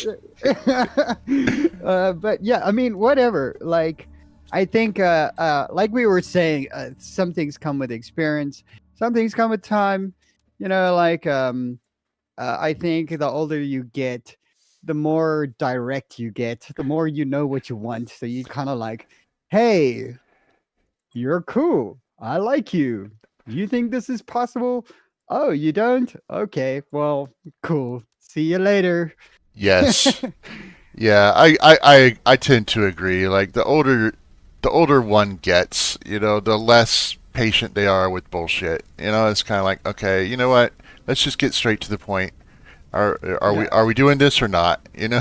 but yeah, I mean, whatever. Like, I think, like we were saying, some things come with experience, some things come with time. Like, I think the older you get, the more direct you get, the more you know what you want. So you kind of like, hey, you're cool. I like you. You think this is possible? Oh, you don't? Okay, well, cool. See you later. Yes. Yeah, I tend to agree. Like the older one gets, the less patient they are with bullshit. It's kind of like, okay, you know what? Let's just get straight to the point. Are we doing this or not? You know,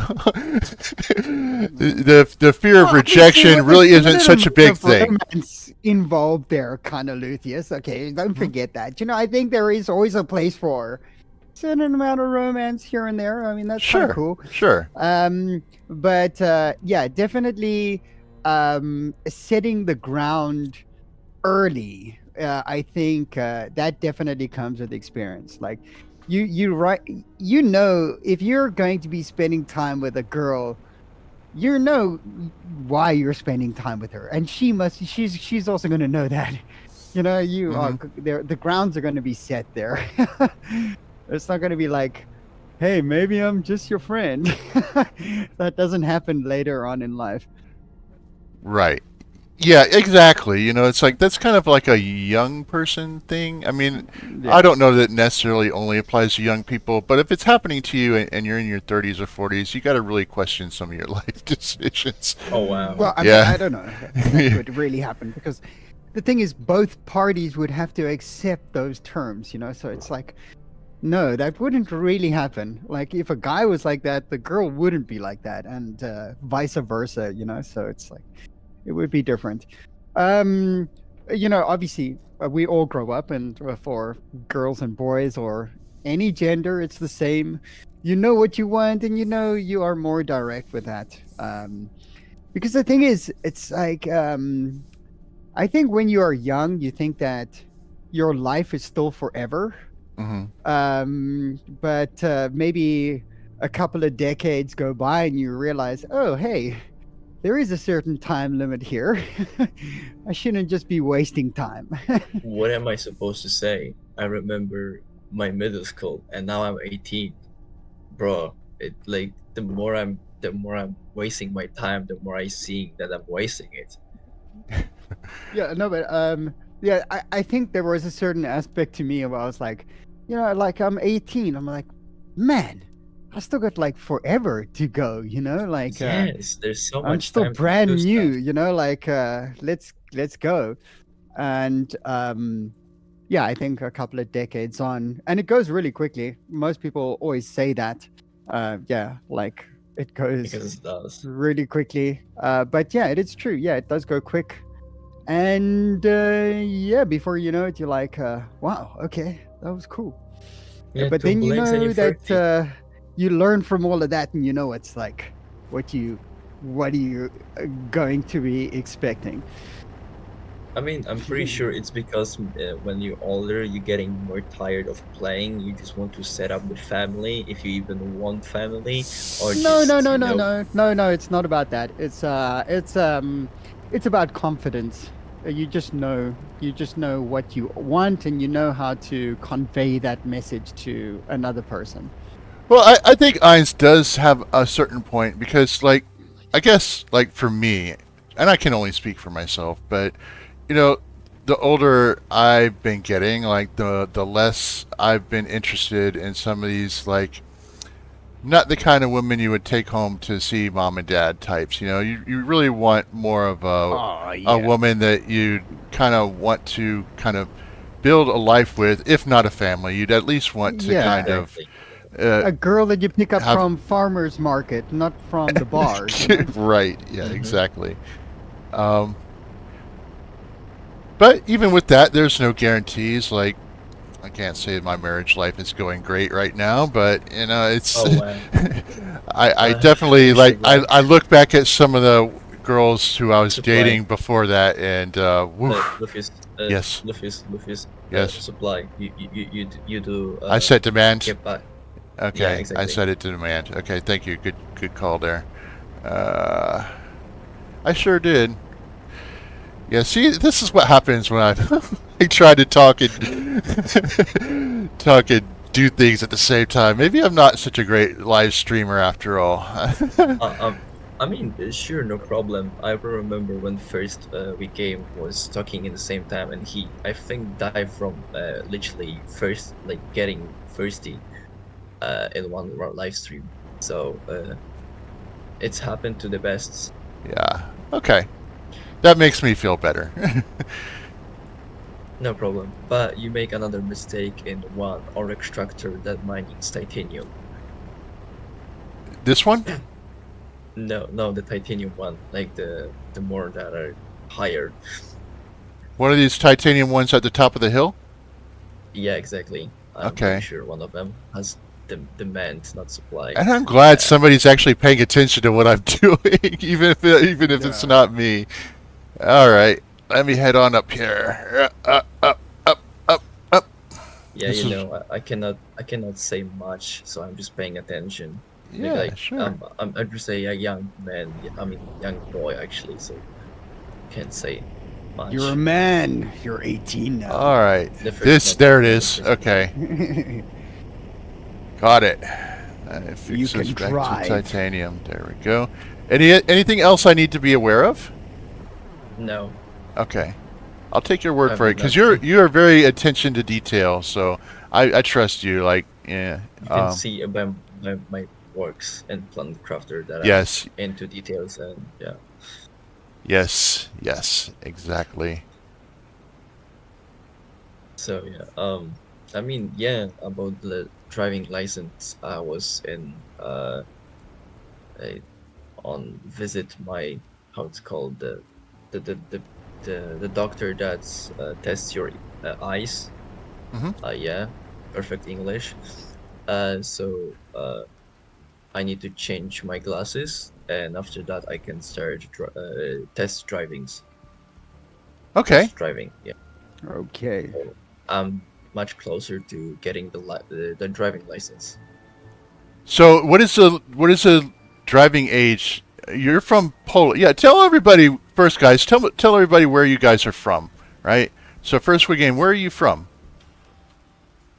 the fear of rejection really isn't such a big thing. Romance involved there, kind of Luthien. Okay, don't forget that. I think there is always a place for a certain amount of romance here and there. I mean, that's kind of cool. Sure. But yeah, definitely setting the ground early. I think that definitely comes with experience. Like if you're going to be spending time with a girl, why you're spending time with her, and she's also going to know that. The grounds are going to be set there. It's not going to be like, hey, maybe I'm just your friend. That doesn't happen later on in life. Right. Yeah, exactly. It's like that's kind of like a young person thing. I mean, Yeah. I don't know that it necessarily only applies to young people, but if it's happening to you and you're in your 30s or 40s, you got to really question some of your life decisions. Oh wow. Well, I mean, I don't know if that would really happen, because the thing is, both parties would have to accept those terms, so it's like, no, that wouldn't really happen. Like, if a guy was like that, the girl wouldn't be like that, and vice versa, so it's like, it would be different. Obviously, we all grow up, and for girls and boys or any gender, it's the same. You know what you want, and you are more direct with that. Because the thing is, it's like, I think when you are young, you think that your life is still forever. But maybe a couple of decades go by and you realize, oh, hey, there is a certain time limit here. I shouldn't just be wasting time. What am I supposed to say? I remember my middle school, and now I'm 18, bro. It like the more I'm wasting my time, the more I see that I'm wasting it. Yeah, no, but yeah, I think there was a certain aspect to me where I was like, like, I'm 18. I'm like, man, I still got like forever to go. Like, Yes, there's so much. I'm still time to brand do new. stuff. Like, let's go. And yeah, I think a couple of decades on, and it goes really quickly. Most people always say that. Yeah, like it goes Because it does. really quickly. But yeah, it is true. Yeah, it does go quick. And yeah, before you know it, you're like, wow, okay, that was cool. Yeah, But two then blinks and you're 30. that you learn from all of that, and it's like, what are you going to be expecting? I mean, I'm pretty sure it's because when you're older, you're getting more tired of playing. You just want to set up the family, if you even want family, or No, just, no, no, no, no. It's not about that. It's about confidence. You just know what you want, and you know how to convey that message to another person. Well, I think Eins does have a certain point because, like, I guess, like, for me, and I can only speak for myself, but, the older I've been getting, like, the less I've been interested in some of these, like, not the kind of women you would take home to see mom and dad types. You really want more of a woman that you kind of want to kind of build a life with, if not a family. You'd at least want to Yeah. kind of A girl that you pick up have- from farmer's market, not from the bars. right. Yeah, Mhm. exactly. But even with that, there's no guarantees. Like, I can't say my marriage life is going great right now, but it's. Oh wow. I definitely you like. should I look back at some of the girls who I was Supply. dating before that, and woof, Luffy's, Yes. Luffy's, Yes. supply. You do. I set demand. Get back. Okay, Yeah, I exactly. set it to demand. Okay, thank you. Good call there. I sure did. Yeah, see, this is what happens when I try to talk and do things at the same time. Maybe I'm not such a great live streamer after all. I mean, sure, no problem. I remember when FirstWeGame was talking in the same time, and he, I think, died from literally first, like, getting thirsty in one live stream. So it's happened to the best. Yeah. Okay. That makes me feel better. No problem. But you make another mistake in one ore extractor that mines titanium. This one? No, the titanium one, like the more that are higher. One of these titanium ones at the top of the hill? Yeah, exactly. I'm pretty Okay. sure one of them has the demand, not supply. And I'm glad Uh, somebody's actually paying attention to what I'm doing, even if it's Yeah. not me. All right, let me head on up here. Up. yeah, This is I cannot say much, so I'm just paying attention. yeah, sure. I'm just a young man. I mean, young boy actually, so can't say You're a much. man. You're 18 All now. right, The there it never is. first game. Okay, got it. It You fixes can back to drive. titanium. There we go. Anything else I need to be aware of? No, Okay, I'll take your word I for it mean, because you are very attention to detail. So I trust you. Like yeah, you can see about my works and Planet Crafter that I'm yes, into details and yeah. yes, exactly. So yeah, I mean, yeah, about the driving license, I was in a, on visit my how it's called the the the the doctor that's tests your eyes. Hmm. Yeah, perfect English. So I need to change my glasses, and after that I can start Okay. test driving. Yeah, Okay. so I'm much closer to getting the driving license. So what is the driving age? You're from Poland. Yeah, tell everybody first, guys. Tell everybody where you guys are from, right? So first we game. Where are you from?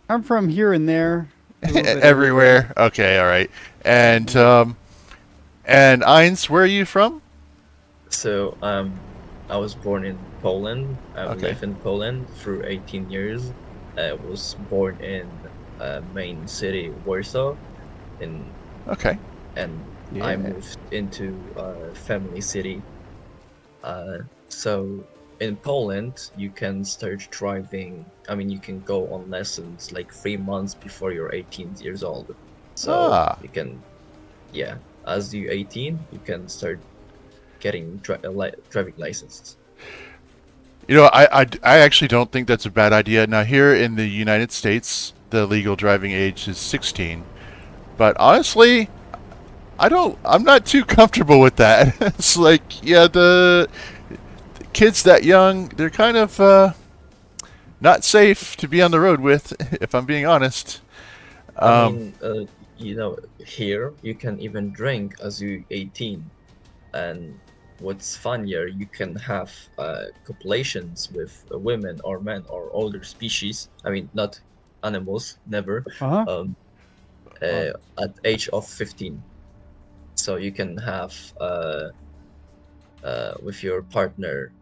I'm from here and there, a little bit everywhere. Everywhere. Okay, all right. And Yeah. and Eins, where are you from? So I was born in Poland. I've Okay. lived in Poland for 18 years. I was born in main city Warsaw, in Okay. and I Yeah. moved into family city. So in Poland, you can start driving. I mean, you can go on lessons like 3 months before you're 18 years old. So Ah. you can, yeah, as you 18, you can start getting driving licenses. I actually don't think that's a bad idea. Now here in the United States, the legal driving age is 16. But honestly, I'm not too comfortable with that. It's like, yeah, the kids that young, they're kind of not safe to be on the road with, if I'm being honest. I Um, mean, here you can even drink as you 18, and what's funnier, you can have copulations with women or men or older species. I mean, not animals, never. Uh-huh. Um, Oh, at age of 15, so you can have with your partner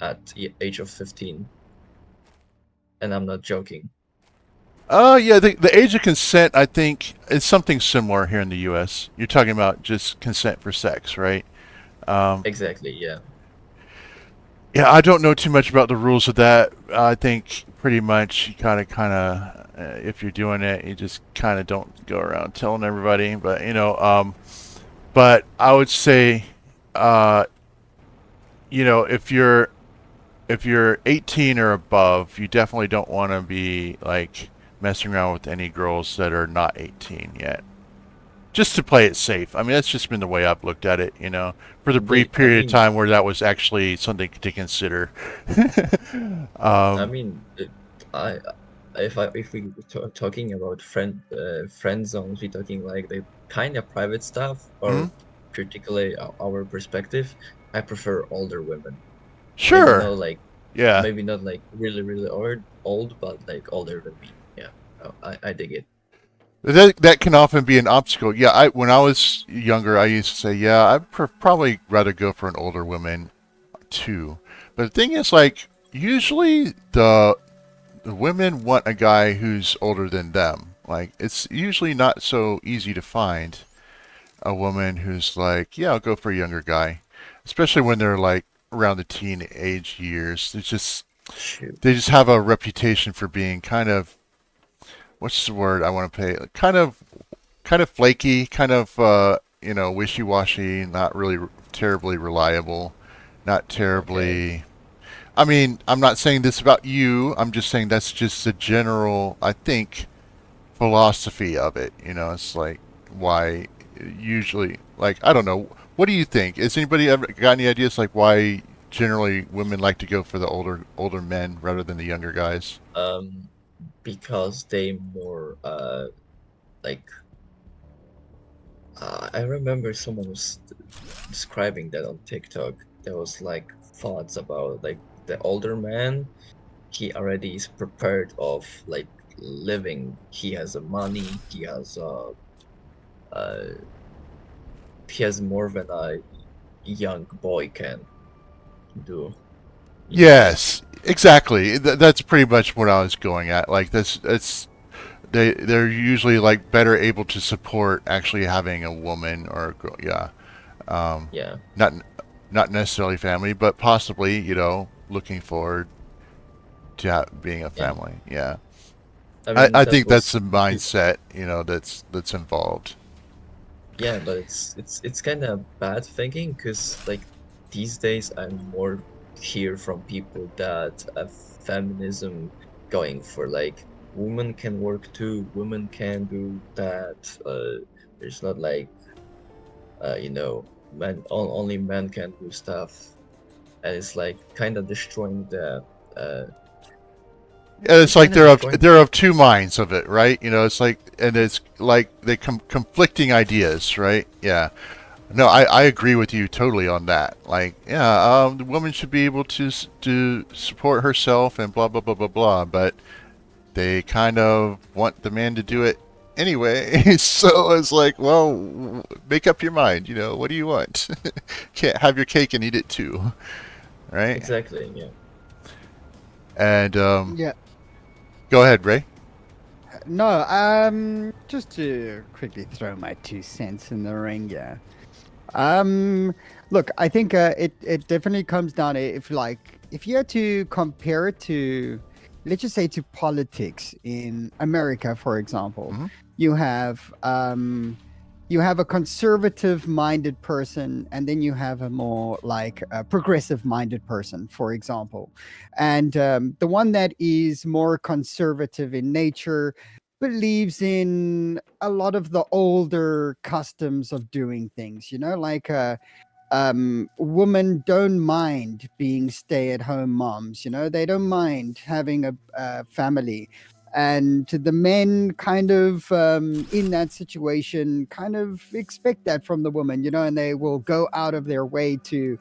at the age of 15, and I'm not joking. yeah, the age of consent, I think, is something similar here in the U.S. You're talking about just consent for sex, right? Um, Exactly, yeah. yeah, I don't know too much about the rules of that. I think pretty much you if you're doing it, you just kind of don't go around telling everybody. But but I would say, uh, if you're 18 or above, you definitely don't want to be like messing around with any girls that are not 18 yet. Just to play it safe. I mean, that's just been the way I've looked at it, for the brief I period of mean, time where that was actually something to consider. I um, mean, I if we were talking about friend zones, we're talking like the kind of private stuff, hmm. or particularly our perspective. I prefer older women. Maybe Sure. not like Yeah. maybe not like really old, but like older than me. Yeah, I dig it. That can often be an obstacle. Yeah, when I was younger, I used to say, yeah, I'd probably rather go for an older woman too. But the thing is, like, usually the women want a guy who's older than them. Like, it's usually not so easy to find a woman who's like, yeah, I'll go for a younger guy, especially when they're like around the teenage years. Shoot. They just have a reputation for being kind of, what's the word I want to pay? Kind of flaky, kind of wishy-washy, not really terribly reliable, not Okay. terribly. I mean, I'm not saying this about you. I'm just saying that's just the general, I think, philosophy of it. It's like why usually, like, I don't know. What do you think? Has anybody ever got any ideas like why generally women like to go for the older men rather than the younger guys? Um, because they more like I remember someone was describing that on TikTok. There was like thoughts about like the older man. He already is prepared of like living. He has a money. Uh, he has more than a young boy can do. You know? Yes, exactly. That's pretty much what I was going at. Like this, it's they're usually like better able to support actually having a woman or a girl. Yeah, Yeah. not not necessarily family, but possibly looking forward to being a Yeah. family. Yeah, I I, mean I that think that's was the mindset that's involved. yeah, but it's kind of bad thinking because like these days I'm more hear from people that feminism going for like women can work too, women can do that. There's not like men only men can do stuff, and it's like kind of destroying uh Yeah, it's it's like kind of destroying. they're of two minds of it, right? It's like, and it's like they conflicting ideas, right? Yeah. No, I agree with you totally on that. Like, yeah, the woman should be able to support herself and blah blah blah blah blah, but they kind of want the man to do it anyway. So it's like, well, make up your mind. What do you want? Can't have your cake and eat it too, right? Exactly, yeah. And Yeah. go ahead, Ray. No, just to quickly throw my 2 cents in the ring, yeah. Um, Look, I think it definitely comes down to if you had to compare it to, let's just say, to politics in America, for example, Hmm. you have um you have a conservative minded person, and then you have a more like a progressive minded person, for example. And the one that is more conservative in nature believes in a lot of the older customs of doing things, like women don't mind being stay-at-home moms. They don't mind having a family, and the men kind of in that situation kind of expect that from the woman, and they will go out of their way to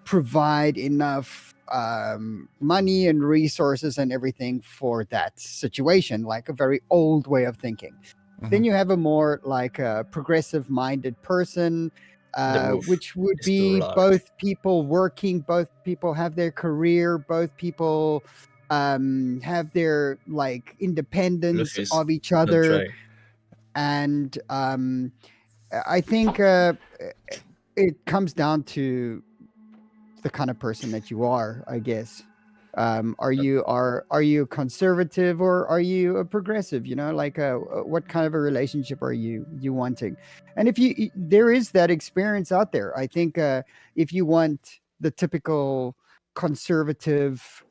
provide enough money and resources and everything for that situation, like a very old way of thinking. Hmm. Then you have a more like a progressive minded person, The roof which would is too be loud. both people working, both people have their career, both people have their like Roof independence is of each not other. dry. And I think it comes down to the kind of person that you are, I guess. Are you conservative or are you a progressive? Like what kind of a relationship are you wanting? And if there is that experience out there, I think if you want the typical conservative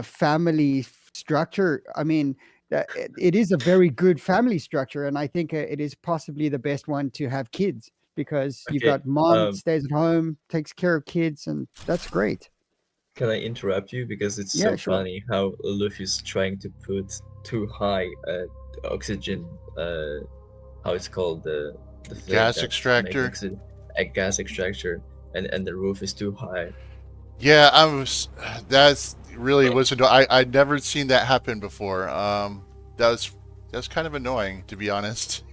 family structure, I mean, it is a very good family structure, and I think it is possibly the best one to have kids because you Okay, got mom stays at home, takes care of kids, and that's great. can I interrupt you because it's Yeah, so sure. funny how Luffy's trying to put too high oxygen, how it's called, the thing Gas that make extractor. oxygen, a gas extractor, and the roof is too high. Yeah, I was. That's really But wasn't. I'd never seen that happen before. That was that's kind of annoying, to be honest.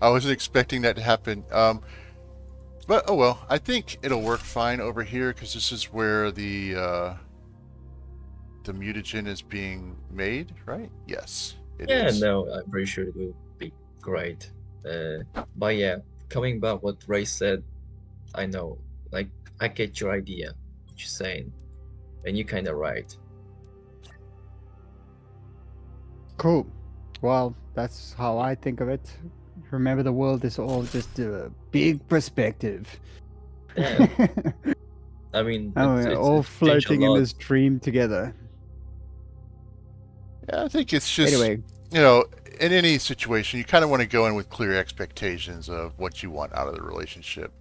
I wasn't expecting that to happen. But oh well. I think it'll work fine over here because this is where the mutagen is being made, right? Yes, it yeah, is. no, I'm pretty sure it will be great. But yeah, coming back what Ray said, I know, like I get your idea, what you're saying, and you're kind of right. Cool. Well, that's how I think of it. Remember, the world is all just a big perspective. Yeah, I mean, And we're all it's changed a floating in lot. this dream together. Yeah, I think it's just, Anyway, you know, in any situation, you kind of want to go in with clear expectations of what you want out of the relationship.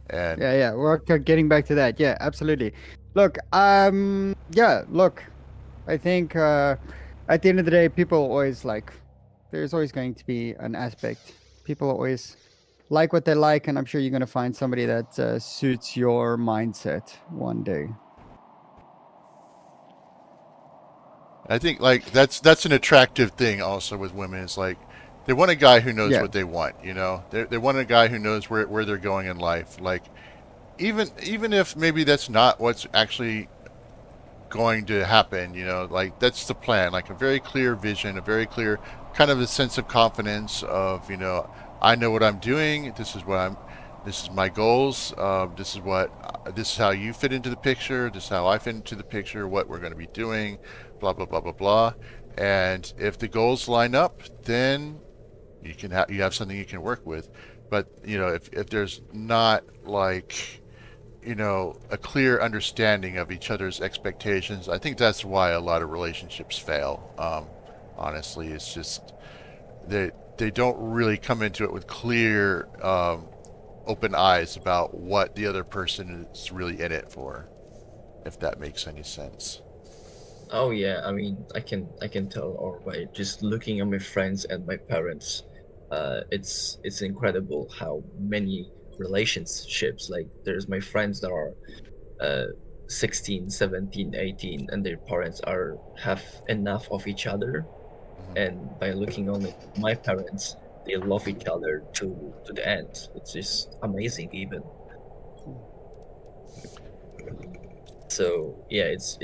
And yeah, we're getting back to that. Yeah, absolutely. Look, look, I think at the end of the day, people always like, there's always going to be an aspect. People always like what they like, and I'm sure you're going to find somebody that suits your mindset one day. I think like that's an attractive thing also with women. Is like they want a guy who knows Yeah, what they want. You know, they want a guy who knows where they're going in life. Like even if maybe that's not what's actually going to happen, you know, like that's the plan. Like a very clear vision, a very clear kind of a sense of confidence of, you know, I know what I'm doing. This is my goals. This is how you fit into the picture. This is how I fit into the picture. What we're going to be doing. Blah blah blah blah blah. And if the goals line up, then you have something you can work with. But you know, if there's not like a clear understanding of each other's expectations, I think that's why a lot of relationships fail. Honestly, it's just they don't really come into it with clear, open eyes about what the other person is really in it for, if that makes any sense. Oh yeah, I mean, I can tell or by just looking at my friends and my parents. It's incredible how many relationships, like there's my friends that are 16, 17, 18, and their parents are have enough of each other, Mhm. and by looking on it, my parents, they love each other to the end. It's just amazing even. So yeah, it's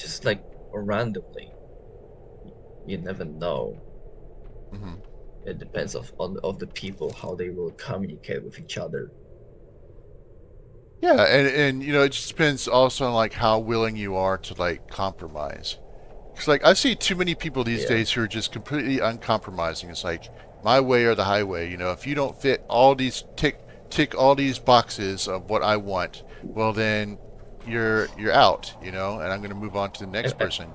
just like randomly. You never know. Mhm. It depends of the people how they will communicate with each other. Yeah, and it just depends also on like how willing you are to like compromise. Because like I see too many people these Yeah. days who are just completely uncompromising. It's like my way or the highway. You know, if you don't fit all these tick all these boxes of what I want, well then you're out. You know, and I'm going to move on to the next I, person.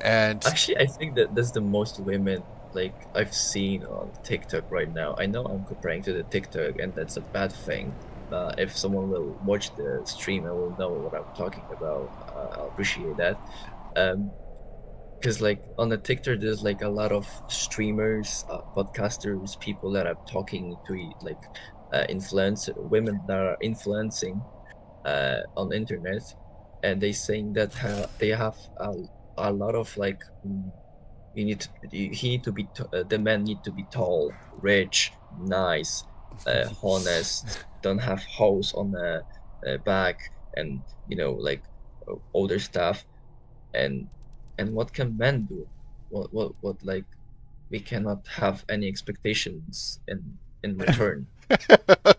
And Actually, I think that that's the most women like I've seen on TikTok right now. I know I'm comparing to the TikTok, and that's a bad thing. If someone will watch the stream, I will know what I'm talking about. I'll appreciate that. Um, because like on the TikTok, there's like a lot of streamers, podcasters, people that are talking to like influence women that are influencing on internet, and they saying that they have a lot of like he need to be the man need to be tall, rich, nice, honest, don't have holes on the back, and like older stuff. And and what can men do? What like we cannot have any expectations in return.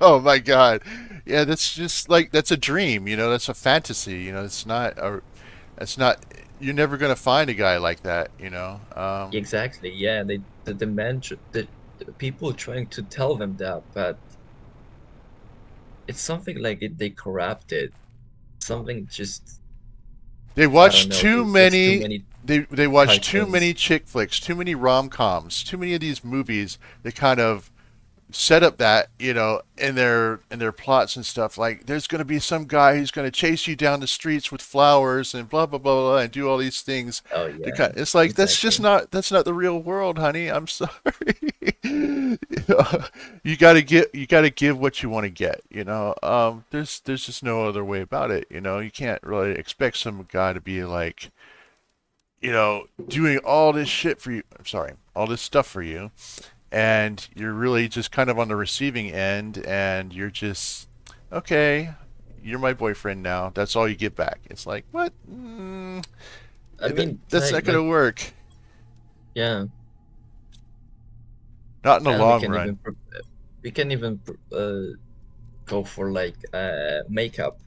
oh my God, yeah, that's just like that's a dream. You know, that's a fantasy. You know, it's not. You're never going to find a guy like that. You know. Exactly, yeah, the men the people trying to tell them that, but it's something like they corrupted something, just They I don't watch know, too they watch too many. many They watch too many cartoons. chick flicks, too many rom coms, too many of these movies that kind of set up that in their plots and stuff. Like there's going to be some guy who's going to chase you down the streets with flowers and blah blah blah blah and do all these things. Oh yeah, It's like exactly. that's not the real world, honey. I'm sorry. You got to give what you want to get. There's just no other way about it. You can't really expect some guy to be like doing all this shit for you. I'm sorry, all this stuff for you, and you're really just kind of on the receiving end, and you're just okay. You're my boyfriend now. That's all you get back. It's like what? I mean, That's not gonna work. yeah, Not in the and we long can run. even go for like makeup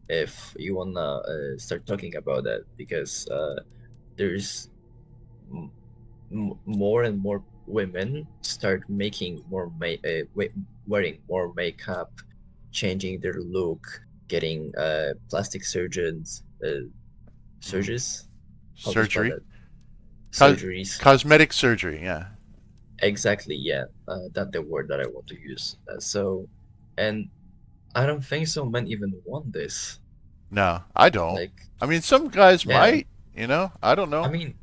if you wanna start talking about that, because there's more and more women start making more wearing more makeup, changing their look, getting plastic surgeries. How to spell Surgery, that? Surgeries. cosmetic surgery. Yeah. Exactly. Yeah. That's the word that I want to use. And I don't think so men even want this. No, I don't. Like, I mean, some guys yeah. might. I don't I know. mean,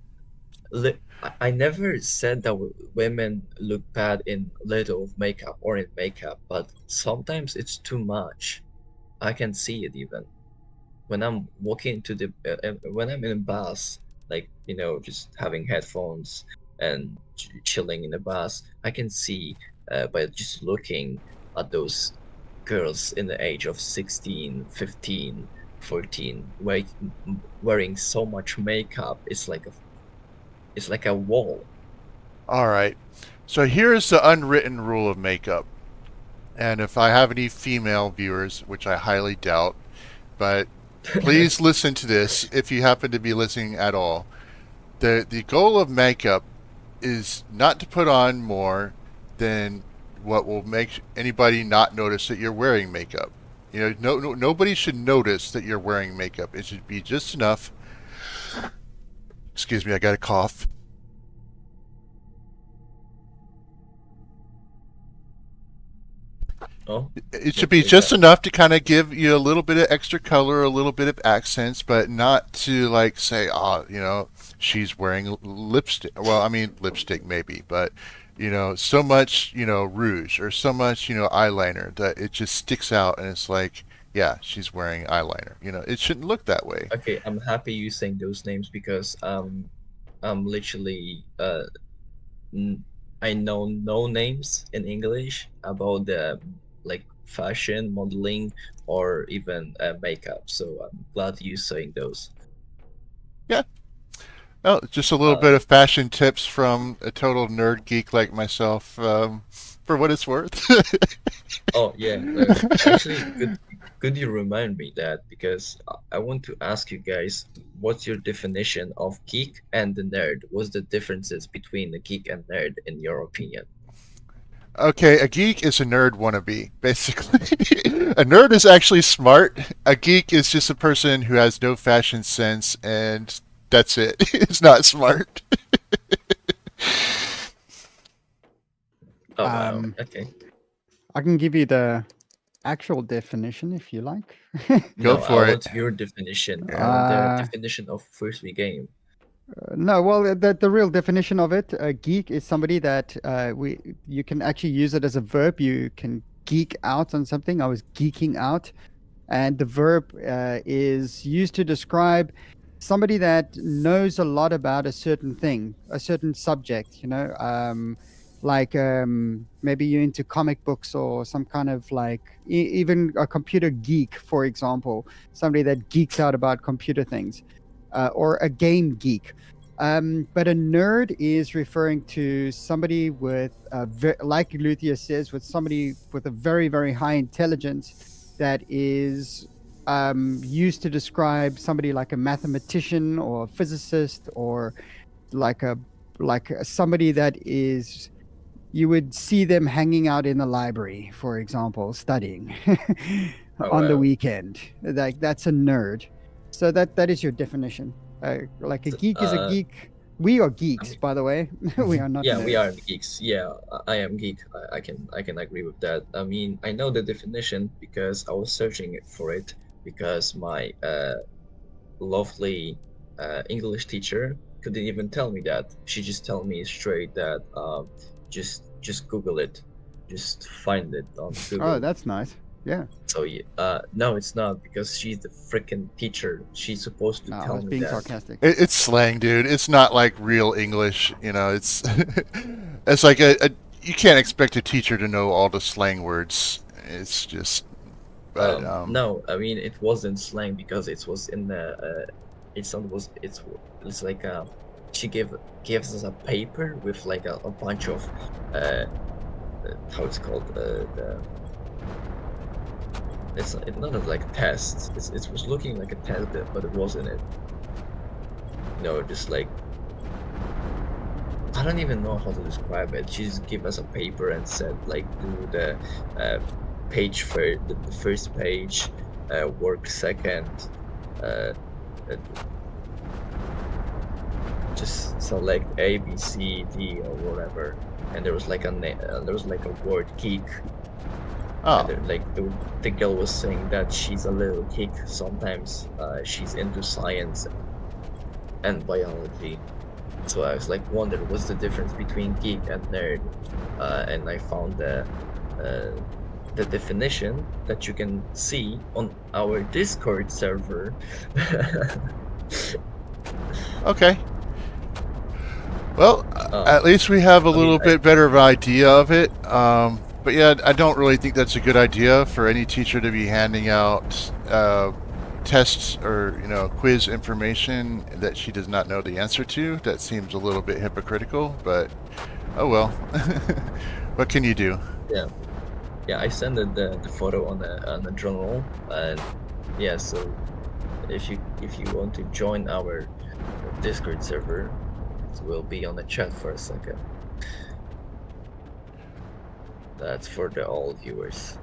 I never said that women look bad in little of makeup or in makeup, but sometimes it's too much. I can see it even when I'm walking to the when I'm in a bus, like just having headphones and chilling in the bus. I can see by just looking at those girls in the age of 16, 15, 14, wearing so much makeup. It's like a wall. All right. So here's the unwritten rule of makeup. And if I have any female viewers, which I highly doubt, but please listen to this if you happen to be listening at all. The goal of makeup is not to put on more than what will make anybody not notice that you're wearing makeup. Nobody should notice that you're wearing makeup. It should be just enough. Excuse me, I got a cough. Oh, It should what be is just that? enough to kind of give you a little bit of extra color, a little bit of accents, but not to like say, she's wearing lipstick. Well, I mean, lipstick maybe, but so much, rouge or so much, eyeliner that it just sticks out and it's like, yeah, she's wearing eyeliner. It shouldn't look that way. Okay, I'm happy you saying those names because I'm literally n- I know no names in English about the like fashion, modeling, or even makeup. So I'm glad you saying those. Yeah. Oh, just a little Uh, bit of fashion tips from a total nerd geek like myself, for what it's worth. oh yeah, actually, could you remind me that because I want to ask you guys, what's your definition of geek and the nerd? What's the differences between the geek and nerd in your opinion? Okay, a geek is a nerd wannabe, basically. A nerd is actually smart. A geek is just a person who has no fashion sense, and that's it. It's not smart. Oh wow, Um, okay. I can give you the actual definition if you like. Go No, I for it. want your definition. I Yeah. want the uh, definition of FirstWeGame. no, well, the real definition of it, a geek is somebody that you can actually use it as a verb. You can geek out on something. I was geeking out, and the verb is used to describe somebody that knows a lot about a certain thing, a certain subject. Like maybe you're into comic books or some kind of like even a computer geek, for example, somebody that geeks out about computer things, or a game geek. But a nerd is referring to somebody with, like Luthia says, with somebody with a very, very high intelligence that is used to describe somebody like a mathematician or a physicist or somebody that is you would see them hanging out in the library, for example, studying Oh on the wow. weekend. Like that's a nerd. So that is your definition. Like a So, geek is a geek. We are I geeks, mean, by the way. We are not yeah, we are nerds. geeks. Yeah, I am geek. I can agree with that. I mean, I know the definition because I was searching it for it because my lovely English teacher couldn't even tell me that. She just told me straight that just Google it, just find it on Oh, Google. that's nice. Yeah. So yeah, no, it's not because she's the freaking teacher. She's supposed to No, I tell was me being that. sarcastic. It's slang, dude. It's not like real English. It's it's like you can't expect a teacher to know all the slang words. It's just, but No, I mean it wasn't slang because it was in the it's on was it's like she gives us a paper with like a bunch of uh how it's called it's not like tests. It was looking like a test, but it wasn't it. Just like I don't even know how to describe it. She just gave us a paper and said like do the page for the first page, work second, uh, uh, just select A, B, C, D, or whatever. And there was like a word geek. Oh, And like the girl was saying that she's a little geek. Sometimes she's into science and biology. So I was like wondering what's the difference between geek and nerd, and I found the definition that you can see on our Discord server. okay. Well, Uh, at least we have a I mean, little bit better of an idea of it. But yeah, I don't really think that's a good idea for any teacher to be handing out tests or quiz information that she does not know the answer to. That seems a little bit hypocritical, but oh well. What can you do? yeah, I sent the photo on the journal, and yeah. So if you want to join our Discord server, it will be on the chat for a second. That's for the all viewers.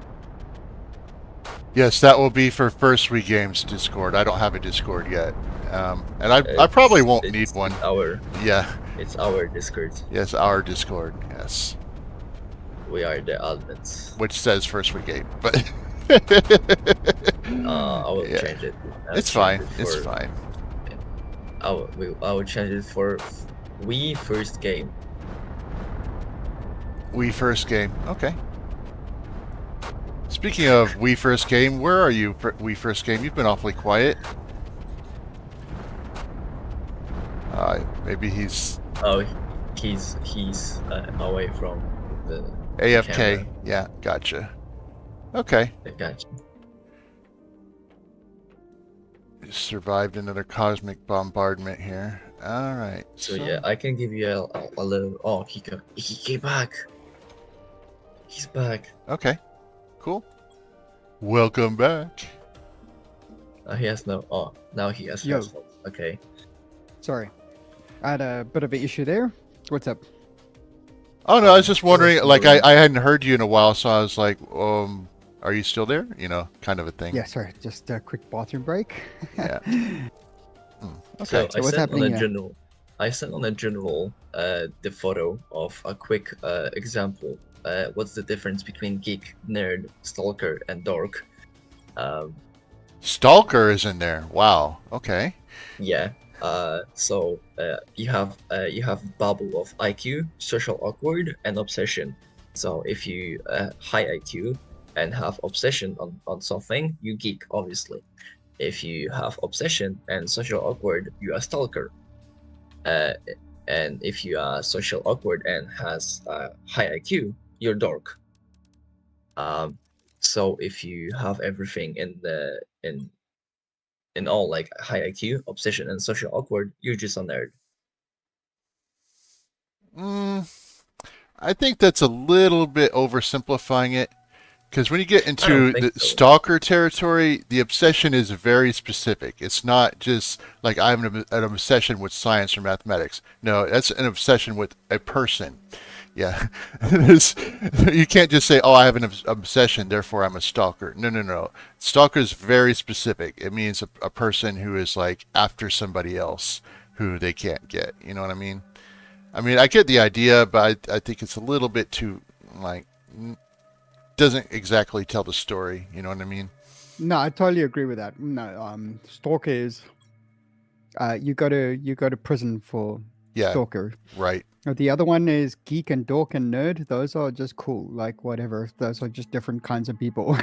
Yes, that will be for FirstWeGame's Discord. I don't have a Discord yet, and I probably won't need one. Yeah. It's our Discord. Yes, our Discord. Yes. We are the admins. Which says FirstWeGame, but I will Yeah. change it. It's fine. It's fine. I will change it for We First Game. We First Game. Okay. Speaking of We First Game, where are you, We First Game? You've been awfully quiet. Maybe he's Oh, he's away from the AFK. camera. Yeah, gotcha. Okay. I got you. Survived another cosmic bombardment here. All right. So yeah, I can give you a little. Oh, he came back. He's back. Okay. Cool. Welcome back. He has no. Oh, now he has Yo. headphones. Okay. Sorry, I had a bit of an issue there. What's up? Oh no, I was just wondering. Sorry. Like I hadn't heard you in a while, so I was like, are you still there? Kind of a thing. Yeah, sorry, just a quick bathroom break. Yeah. Okay. So I what's sent happening on a here? general. I sent on a general the photo of a quick example. What's the difference between geek, nerd, stalker, and dork? Stalker is in there. Wow. Okay. Yeah. So you have bubble of IQ, social awkward, and obsession. So if you high IQ and have obsession on something, you geek, obviously. If you have obsession and social awkward, you are stalker. And if you are social awkward and has high IQ, you're dork. So if you have everything in all, like high IQ, obsession, and social awkward, you're just a nerd. I think that's a little bit oversimplifying it. Because when you get into think the so. stalker territory, the obsession is very specific. It's not just like I have an obsession with science or mathematics. No, that's an obsession with a person. Yeah. You can't just say, oh, I have an obsession, therefore I'm a stalker. No. Stalker is very specific. It means a person who is like after somebody else who they can't get. You know what I mean? I get the idea, but I think it's a little bit too, like, doesn't exactly tell the story. You know what I mean? No, I totally agree with that. No, stalker is you go to prison for Yeah. stalker. Right. The other one is geek and dork and nerd. Those are just cool, like whatever. Those are just different kinds of people.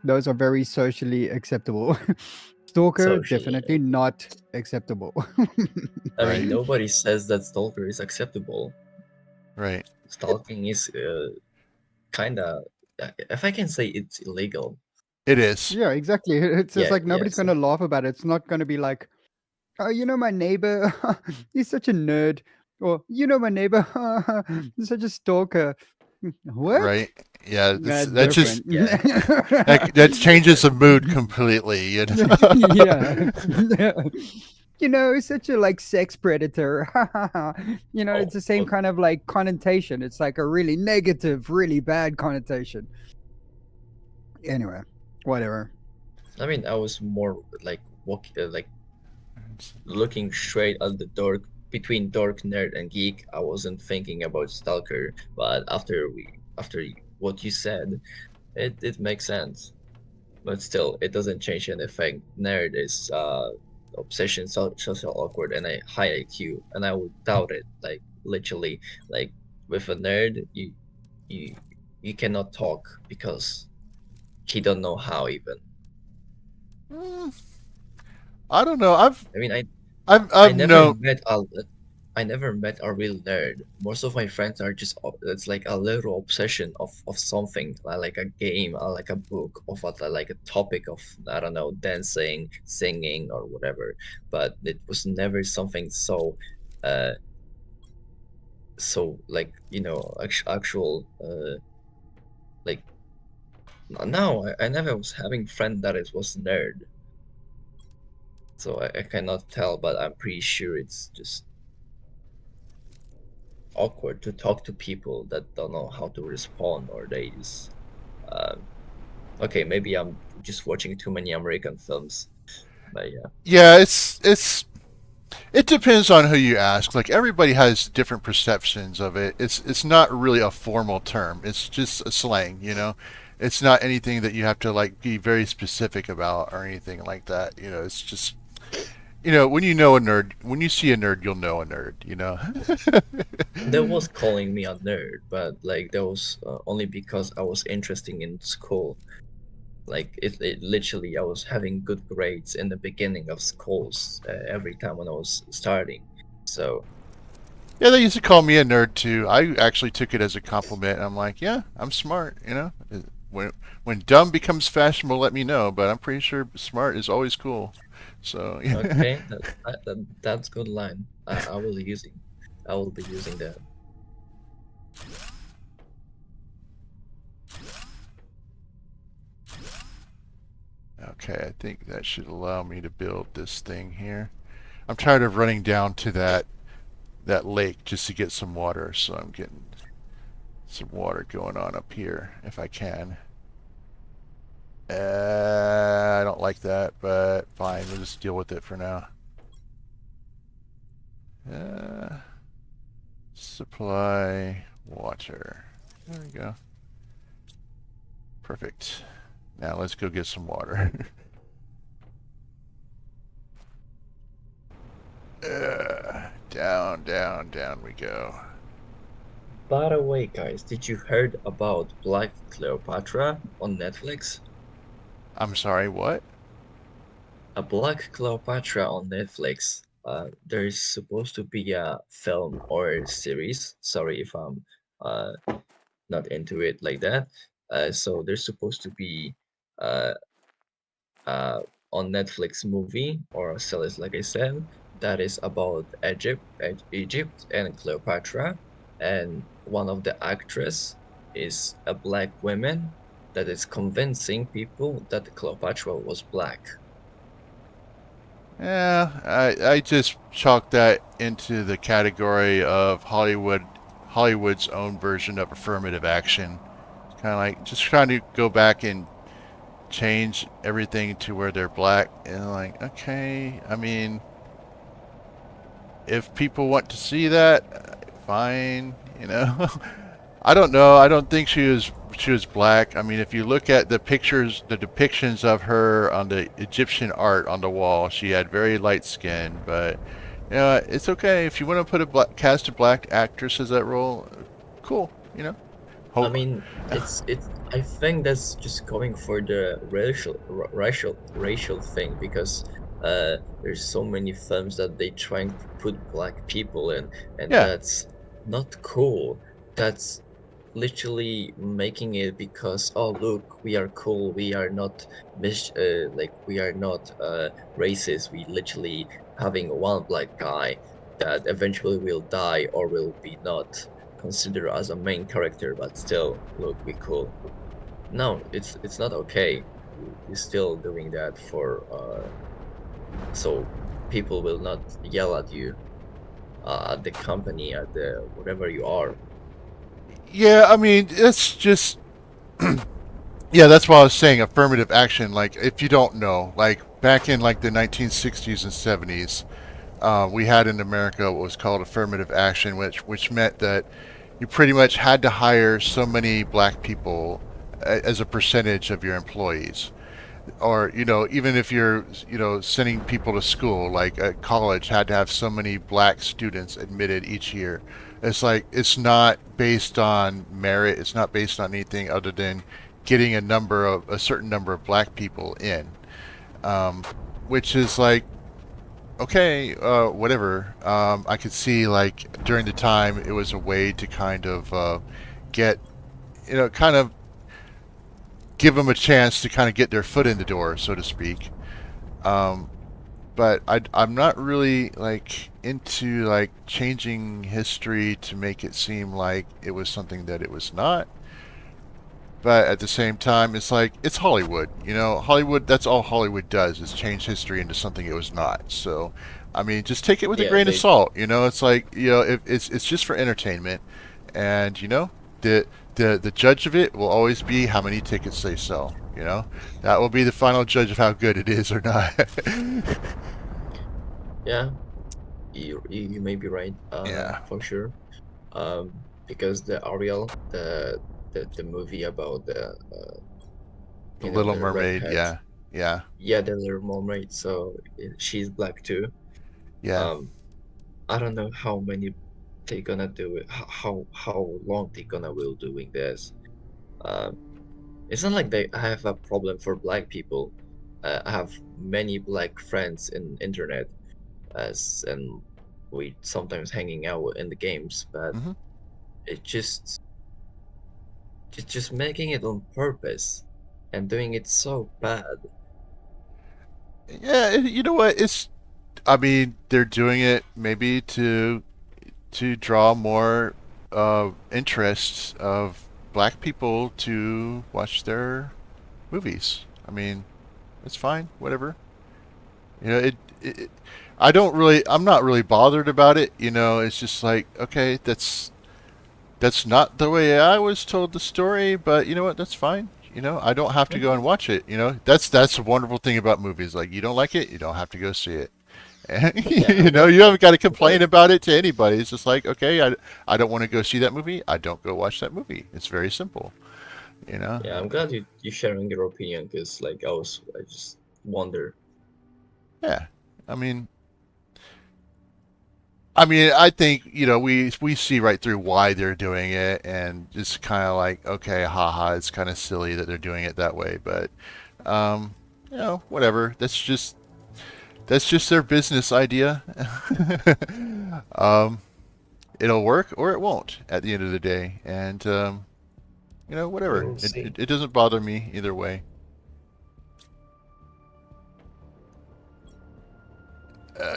Those are very socially acceptable. Stalker, Socially. definitely not acceptable. I Right. mean, nobody says that stalker is acceptable. Right. Stalking is kind of, if I can say, it's illegal. It is. Yeah, exactly. It's just Yeah, like nobody's yeah, going to laugh about it. It's not going to be like, oh, my neighbor, he's such a nerd. Or, my neighbor, he's such a stalker. What? Right. Yeah. That's That just different. that changes the mood completely. You know? Yeah. you know, such a like sex predator. You know, it's Oh, the same well, kind of like connotation. It's like a really negative, really bad connotation. Anyway, whatever. I mean, I was more like like looking straight at the dark between dark nerd and geek. I wasn't thinking about stalker, but after what you said, it makes sense. But still, it doesn't change anything. Nerd is obsession, social awkward, and a high IQ, and I would doubt it. Like literally, like with a nerd, you you cannot talk because he don't know how even. Mm, I don't know. I mean, I I've never known. met a I never met a real nerd. Most of my friends are just it's like a little obsession of something like a game, like a book, of like a topic of I don't know, dancing, singing, or whatever. But it was never something so, uh, so like actual like no, I never was having friend that it was nerd. So I cannot tell, but I'm pretty sure it's just awkward to talk to people that don't know how to respond or they just um okay, maybe I'm just watching too many American films, but yeah. Yeah, it depends on who you ask. Like everybody has different perceptions of it. It's not really a formal term. It's just a slang, you know. It's not anything that you have to like be very specific about or anything like that. You know, it's just when you know a nerd, when you see a nerd, you'll know a nerd. You know. There was calling me a nerd, but like that was only because I was interested in school. Like it literally I was having good grades in the beginning of schools every time when I was starting, so Yeah, they used to call me a nerd too. I actually took it as a compliment. I'm like, yeah, I'm smart. You know, when when dumb becomes fashionable, let me know. But I'm pretty sure smart is always cool. So yeah. okay, that's good line. I will be using that. Okay, I think that should allow me to build this thing here. I'm tired of running down to that lake just to get some water, so I'm getting some water going on up here if I can. I don't like that, but fine. We'll just deal with it for now. Uh, supply water. There we go. Perfect. Now let's go get some water. Down, down, down we go. By the way, guys, did you heard about Black Cleopatra on Netflix? I'm sorry, what? A Black Cleopatra on Netflix. There's supposed to be a film or series. Sorry if I'm uh, not into it like that. So there's supposed to be uh, uh, on Netflix movie or a series, like I said, that is about Egypt and Cleopatra, and one of the actress is a black woman that is convincing people that Cleopatra was black. Yeah, I just chalk that into the category of Hollywood's own version of affirmative action. Kind of like just trying to go back and change everything to where they're black and like, okay, I mean, if people want to see that, fine, you know. I don't know. I don't think she was black. I mean, if you look at the pictures, the depictions of her on the Egyptian art on the wall, she had very light skin. But it's okay if you want to put cast a black actress as that role. Cool, you know. I Hope. mean, it's. I think that's just going for the racial thing because there's so many films that they trying to put black people in, and Yeah, that's not cool. That's literally making it because oh look, we are cool. We are not like we are not racist. We literally having one black guy that eventually will die or will be not considered as a main character, but still look be cool. No, it's not okay. You're still doing that for so people will not yell at you, at the company, at the whatever you are. Yeah, I mean, it's just yeah, that's why I was saying affirmative action. Like, if you don't know, like back in like the 1960s and 70s, we had in America what was called affirmative action, which meant that you pretty much had to hire so many black people as a percentage of your employees. Or even if you're sending people to school, like at college had to have so many black students admitted each year. It's like it's not based on merit, it's not based on anything other than getting a certain number of black people in, um, which is like okay, whatever. I could see like during the time it was a way to kind of get kind of give them a chance to kind of get their foot in the door, so to speak. Um, but I'm not really like into like changing history to make it seem like it was something that it was not. But at the same time, it's like it's Hollywood. Hollywood. That's all Hollywood does is change history into something it was not. So, I mean, just take it with a Yeah, grain of they salt. It's like if it's just for entertainment, and the judge of it will always be how many tickets they sell. That will be the final judge of how good it is or not. yeah, you may be right, Yeah, for sure. Because the Ariel, the movie about The Little the Mermaid. redhead, Yeah, yeah, yeah, the Little Mermaid. So she's black too. yeah. Um, I don't know how many they gonna do it. How long they gonna will doing this. Um, it's not like they I have a problem for black people. I have many black friends in internet, as and we sometimes hanging out in the games, but hmm it just making it on purpose and doing it so bad. Yeah, you know what? I mean, they're doing it maybe to draw more interest of black people to watch their movies. I mean, it's fine, whatever. It I'm not really bothered about it. It's just like, okay, that's not the way I was told the story, but you know what? That's fine. I don't have to Yeah, go and watch it. That's a wonderful thing about movies. Like, you don't like it, you don't have to go see it. And, yeah, I'm glad you haven't got to complain glad about it to anybody. It's just like, okay, I don't want to go see that movie. I don't go watch that movie. It's very simple, you know? yeah, I'm glad you sharing your opinion, because like I just wonder. Yeah. I mean, I think, we see right through why they're doing it and just kind of like, okay, haha, it's kind of silly that they're doing it that way, but, um, whatever. That's just their business idea. um, it'll work or it won't at the end of the day. And, We whatever. will It, see. it, it doesn't bother me either way.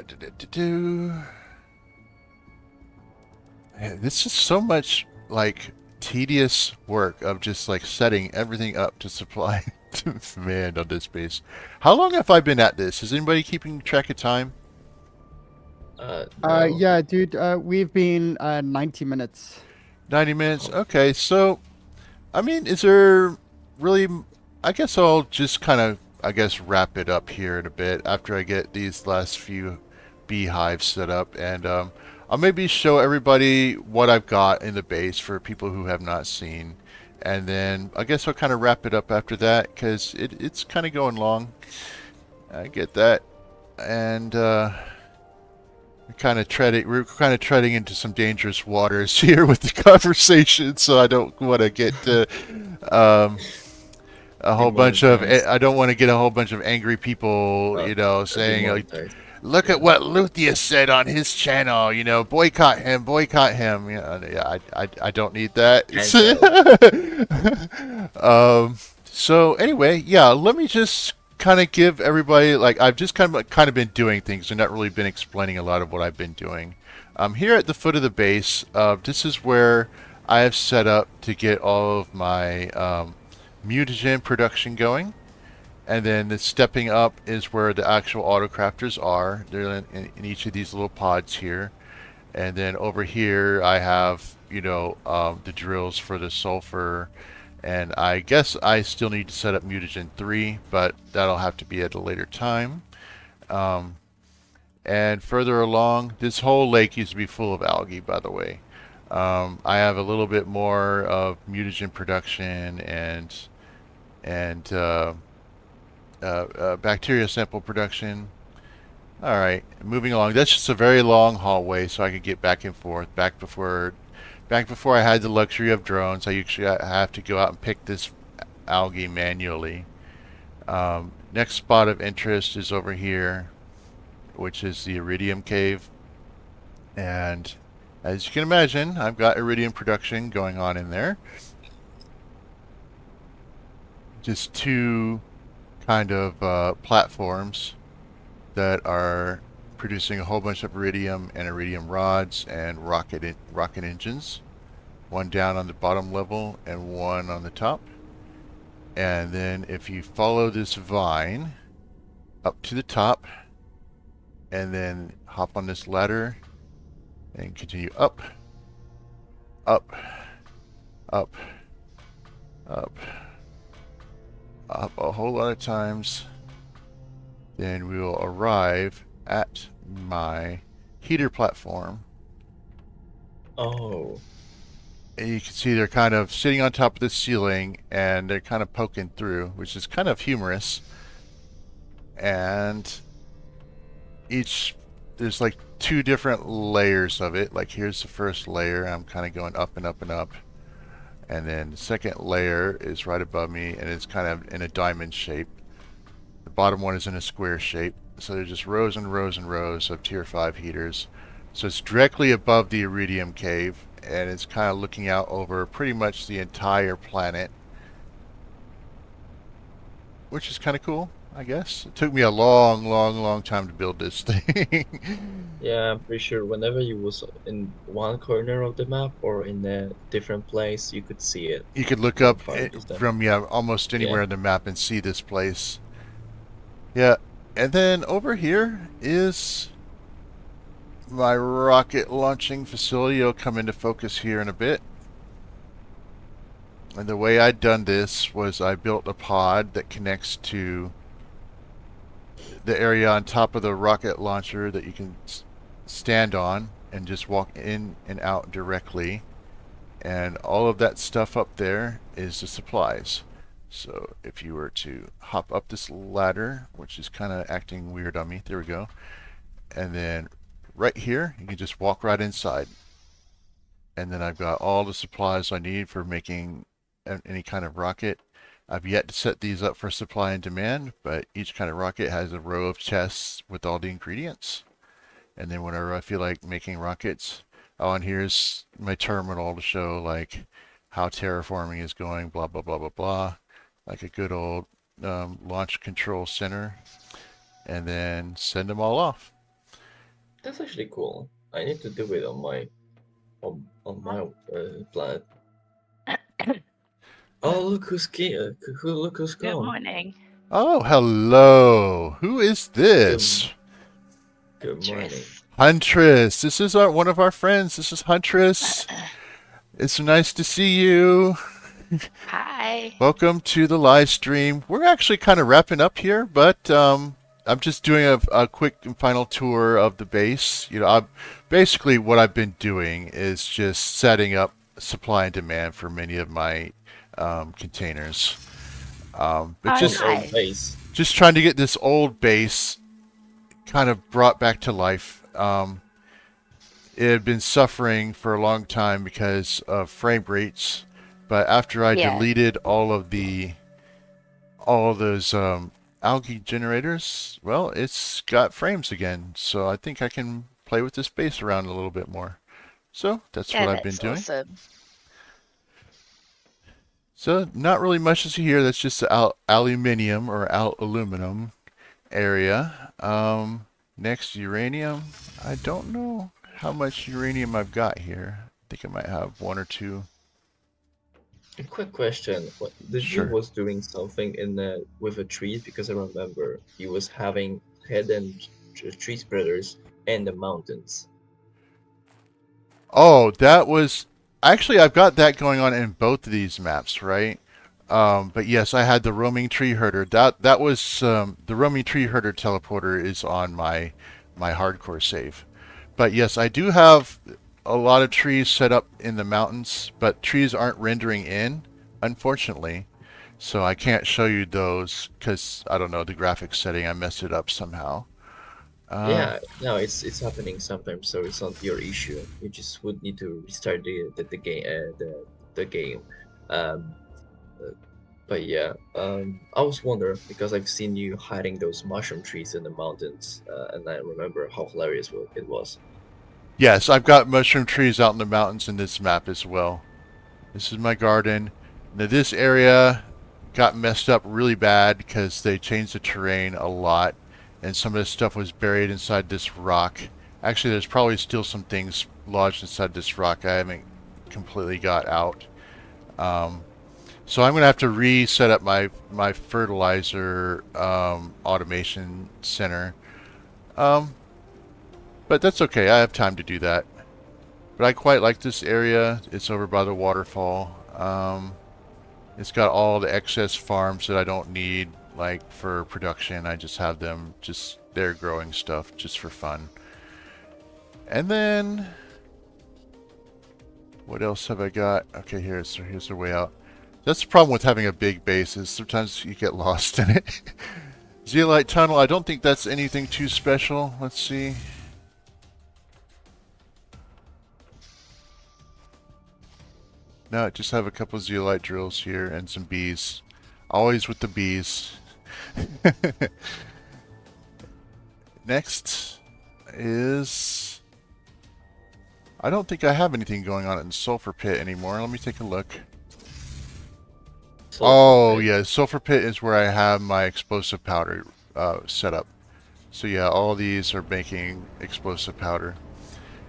Do-do-do-do. Man, this is so much like tedious work of just like setting everything up to supply demand on this base. How long have I been at this? Is anybody keeping track of time? No. Yeah, dude. We've been 90 minutes. 90 minutes? Oh, Okay, so I mean, is there really? I guess I'll just kind of, wrap it up here in a bit after I get these last few beehives set up, and I'll maybe show everybody what I've got in the base for people who have not seen, and then I guess I'll kind of wrap it up after that because it's kind of going long. I get that, and we're kind of treading into some dangerous waters here with the conversation, so I don't want to get um, a whole bunch of demonetized. I don't want to get a whole bunch of angry people, saying like, Demonetized. look at what Luthia said on his channel, boycott him. Yeah, I don't need that. Cancel. So anyway, yeah, let me just kind of give everybody, like, I've just kind of been doing things and not really been explaining a lot of what I've been doing. Here at the foot of the base, this is where I have set up to get all of my mutagen production going. And then the stepping up is where the actual auto crafters are. They're in each of these little pods here. And then over here I have, the drills for the sulfur. And I guess I still need to set up mutagen 3, but that'll have to be at a later time. And further along, this whole lake used to be full of algae, by the way. I have a little bit more of mutagen production and bacteria sample production. All right, moving along. That's just a very long hallway, so I could get back and forth. Back before I had the luxury of drones, I usually have to go out and pick this algae manually. Next spot of interest is over here, which is the iridium cave. And as you can imagine, I've got iridium production going on in there. Just two kind of platforms that are producing a whole bunch of iridium and iridium rods and rocket engines. One down on the bottom level and one on the top. And then if you follow this vine up to the top and then hop on this ladder and continue up, up, up, up, up a whole lot of times, then we will arrive at my heater platform. Oh. And you can see they're kind of sitting on top of the ceiling and they're kind of poking through, which is kind of humorous. And there's like two different layers of it. Like here's the first layer, I'm kind of going up and up and up. And then the second layer is right above me and it's kind of in a diamond shape. The bottom one is in a square shape. So there's just rows and rows and rows of tier 5 heaters. So it's directly above the iridium cave and it's kind of looking out over pretty much the entire planet, which is kind of cool, I guess. It took me a long, long, long time to build this thing. Yeah, I'm pretty sure whenever you was in one corner of the map or in a different place, you could see it. You could look up Find this stuff. from almost anywhere Yeah. on the map and see this place. Yeah, and then over here is my rocket launching facility. It'll come into focus here in a bit. And the way I'd done this was I built a pod that connects to the area on top of the rocket launcher that you can stand on and just walk in and out directly. And all of that stuff up there is the supplies. So if you were to hop up this ladder, which is kind of acting weird on me, there we go. And then right here, you can just walk right inside. And then I've got all the supplies I need for making any kind of rocket. I've yet to set these up for supply and demand, but each kind of rocket has a row of chests with all the ingredients. And then whenever I feel like making rockets, oh, and here's my terminal to show like how terraforming is going, blah, blah, blah, blah, blah. Like a good old launch control center. And then send them all off. That's actually cool. I need to do it on my planet. Oh, look who's look who's Good gone. morning. Oh, hello. Who is this? Good morning. Tris. Huntress. This is one of our friends. This is Huntress. It's nice to see you. Hi. Welcome to the live stream. We're actually kind of wrapping up here, but I'm just doing a quick and final tour of the base. Basically what I've been doing is just setting up supply and demand for many of my containers. But Nice. just trying to get this old base kind of brought back to life. It had been suffering for a long time because of frame rates, but after I deleted all of those algae generators, well, it's got frames again. So I think I can play with this base around a little bit more. So that's what I've been doing. Awesome. So not really much to see here. That's just the aluminium or aluminum area. Next, uranium. I don't know how much uranium I've got here. I think I might have one or two. Quick question: What the dude Sure. was doing something in the with the trees because I remember he was having hidden tree spreaders in the mountains. Oh, that was actually I've got that going on in both of these maps, right? But yes, I had the roaming tree herder. That was the roaming tree herder teleporter is on my hardcore save. But yes, I do have a lot of trees set up in the mountains, but trees aren't rendering in, unfortunately. So I can't show you those because I don't know the graphics setting. I messed it up somehow. Um, Yeah, no, it's happening sometimes, so it's not your issue. You just would need to restart the game the game. Um, uh, but yeah, I was wondering because I've seen you hiding those mushroom trees in the mountains, and I remember how hilarious it was. yes, I've got mushroom trees out in the mountains in this map as well. This is my garden. Now this area got messed up really bad because they changed the terrain a lot, and some of this stuff was buried inside this rock. Actually, there's probably still some things lodged inside this rock I haven't completely got out. Um, so I'm going to have to reset up my fertilizer automation center. Um, but that's okay. I have time to do that. But I quite like this area. It's over by the waterfall. It's got all the excess farms that I don't need, like for production. I just have them just there growing stuff just for fun. And then what else have I got? Okay, here's the way out. That's the problem with having a big base is sometimes you get lost in it. Zeolite tunnel. I don't think that's anything too special. Let's see. No, I just have a couple zeolite drills here and some bees. Always with the bees. Next is... I don't think I have anything going on in Sulfur Pit anymore. Let me take a look. Oh, yeah, Sulfur Pit is where I have my explosive powder set up. So yeah, all these are making explosive powder.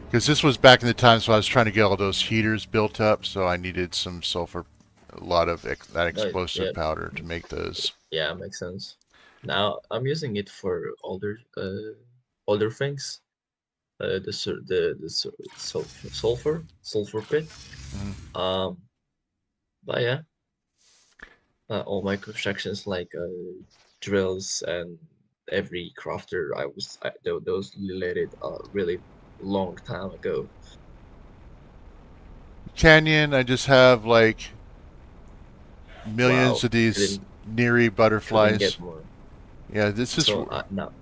Because this was back in the time, so I was trying to get all those heaters built up, so I needed some sulfur, a lot of that explosive Yeah, powder to make those. yeah, makes sense. Now I'm using it for older things. Sulfur pit. Mhm. But yeah, all my constructions like drills and every crafter those related really long time ago. Canyon, I just have like millions Wow, of these Neri couldn't butterflies. get more. Yeah, this is... So now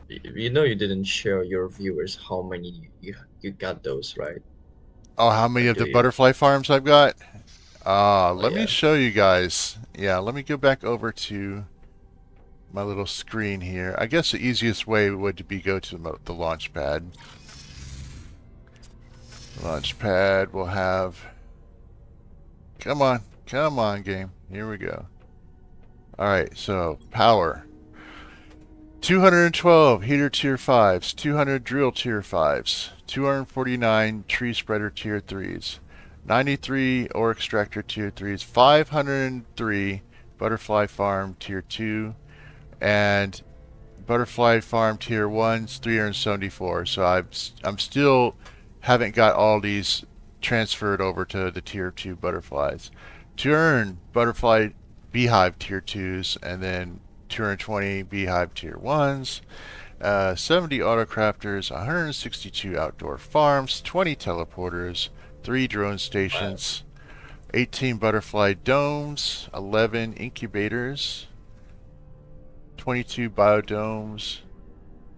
you know you didn't show your viewers how many you got those, right? Oh, how many of Do the you? butterfly farms I've got? Oh Let me yeah. show you guys. Yeah, let me go back over to my little screen here. I guess the easiest way would be go to the launch pad. Launch pad will have... Come on, game. Here we go. Alright, so power. 212 heater tier 5s, 200 drill tier 5s, 249 tree spreader tier 3s, 93 ore extractor tier 3s, 503 butterfly farm tier 2, and butterfly farm tier 1s, 374. So I'm still haven't got all these transferred over to the tier 2 butterflies. To earn butterfly beehive tier 2s and then 220 beehive tier 1s, 70 autocrafters, 162 outdoor farms, 20 teleporters, 3 drone stations, 18 butterfly domes, 11 incubators, 22 biodomes,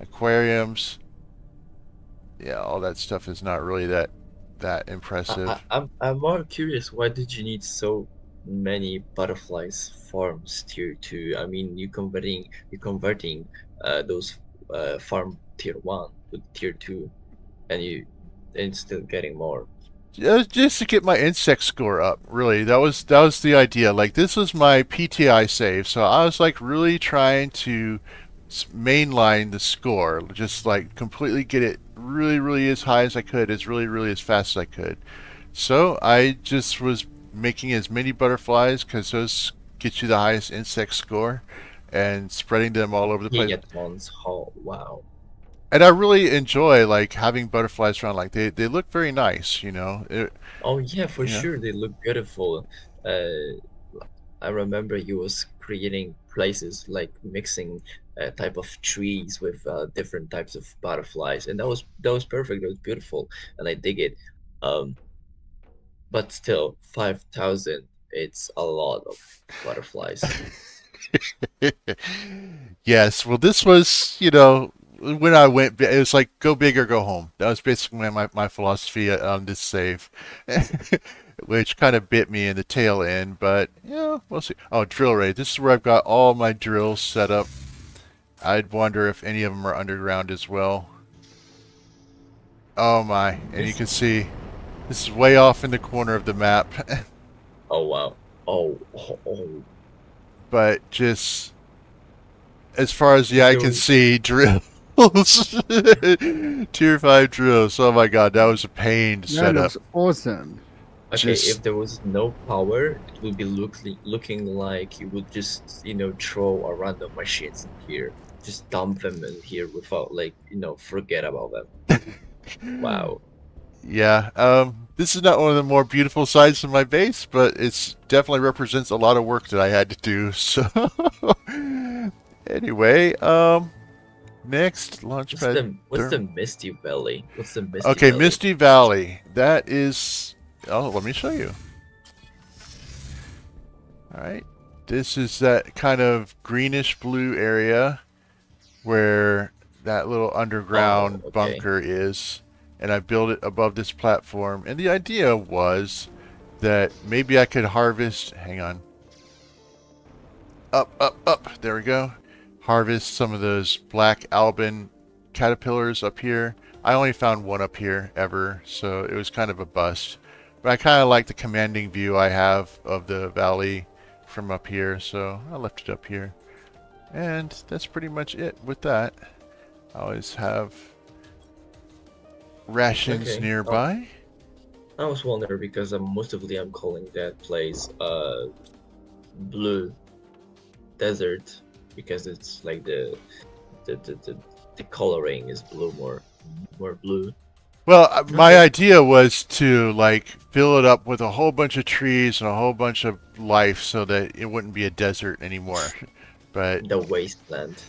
aquariums. Yeah, all that stuff is not really that impressive. I'm more curious. Why did you need so many butterflies farms tier two? I mean, you converting those farm tier one to tier two, and still getting more. Just to get my insect score up, really. That was the idea. Like this was my PTI save, so I was like really trying to mainline the score, just like completely get it really, really as high as I could, as really, really as fast as I could. So I just was making as many butterflies because those get you the highest insect score, and spreading them all over the King place. at once. Oh wow. And I really enjoy like having butterflies around. Like they look very nice, you know. Oh yeah, for Yeah. sure they look beautiful. I remember you was creating places like mixing type of trees with different types of butterflies, and that was perfect. That was beautiful, and I dig it. Um, but still, 5,000. It's a lot of butterflies. Yes. Well, this was, when I went, it was like go big or go home. That was basically my philosophy on this save, which kind of bit me in the tail end. But yeah, we'll see. Oh, drill ray. This is where I've got all my drills set up. I'd wonder if any of them are underground as well. Oh my! And you This. can see this is way off in the corner of the map, Oh wow. Oh. but just as far as the eye There can was see, drills. Tier 5 drills. Oh my god, that was a pain to That set up. looks awesome. Okay, Just if there was no power, it would be looking like you would just, throw a random machines in here. Just dump them in here without forget about them. Wow. yeah, this is not one of the more beautiful sides of my base, but it's definitely represents a lot of work that I had to do. So anyway, next What's launchpad. the Misty Valley? What's the Misty Okay, Valley? Misty Valley. That is. Oh, let me show you. All right. This is that kind of greenish blue area where that little underground Oh, okay. bunker is. And I built it above this platform. And the idea was that maybe I could harvest. Hang on. Up. There we go. Harvest some of those black albin caterpillars up here. I only found one up here ever, so it was kind of a bust. But I kind of like the commanding view I have of the valley from up here, so I left it up here. And that's pretty much it with that. I always have rations Okay. nearby. I was wondering because I'm calling that place Blue Desert because it's like the coloring is blue, more blue. Well, my Okay. idea was to like fill it up with a whole bunch of trees and a whole bunch of life so that it wouldn't be a desert anymore. But The wasteland.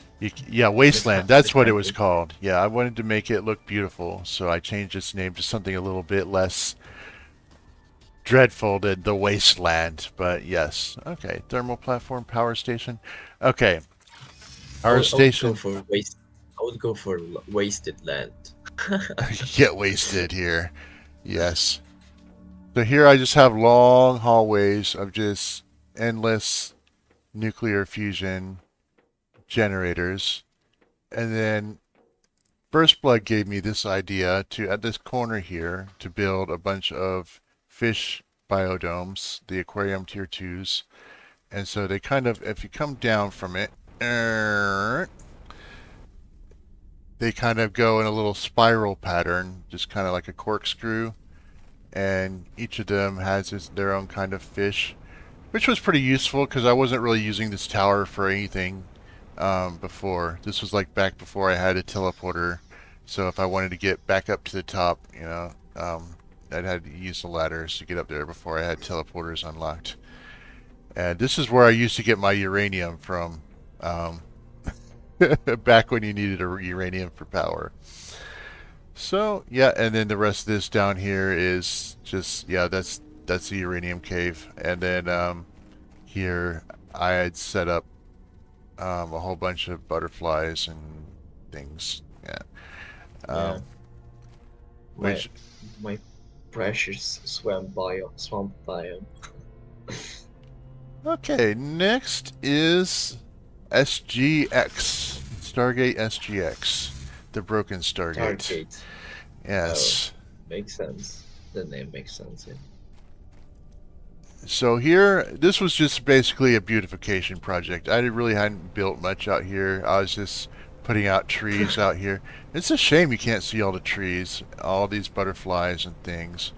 yeah, Wasteland, This that's this what it might was be. called. Yeah, I wanted to make it look beautiful, so I changed its name to something a little bit less dreadful than the Wasteland. But yes, okay, thermal platform, power station. Okay, power I would go station. for waste. I would go for wasted land. Get wasted here. Yes. So here I just have long hallways of just endless nuclear fusion generators. And then First Blood gave me this idea to, at this corner here, to build a bunch of fish biodomes, the aquarium tier 2s. And so they kind of, if you come down from it, they kind of go in a little spiral pattern, just kind of like a corkscrew. And each of them has their own kind of fish, which was pretty useful because I wasn't really using this tower for anything before. This was like back before I had a teleporter, so if I wanted to get back up to the top, I'd had to use the ladders to get up there before I had teleporters unlocked. And this is where I used to get my uranium from, back when you needed a uranium for power. So yeah, and then the rest of this down here is just, yeah, that's the uranium cave. And then here I had set up a whole bunch of butterflies and things. Yeah. Yeah. My Which my precious swamp biome. Okay, next is SGX. Stargate SGX. The Broken Stargate. Stargate. Yes. Makes sense. The name makes sense. Yeah. So here, this was just basically a beautification project. I really hadn't built much out here. I was just putting out trees out here. It's a shame you can't see all the trees, all these butterflies and things.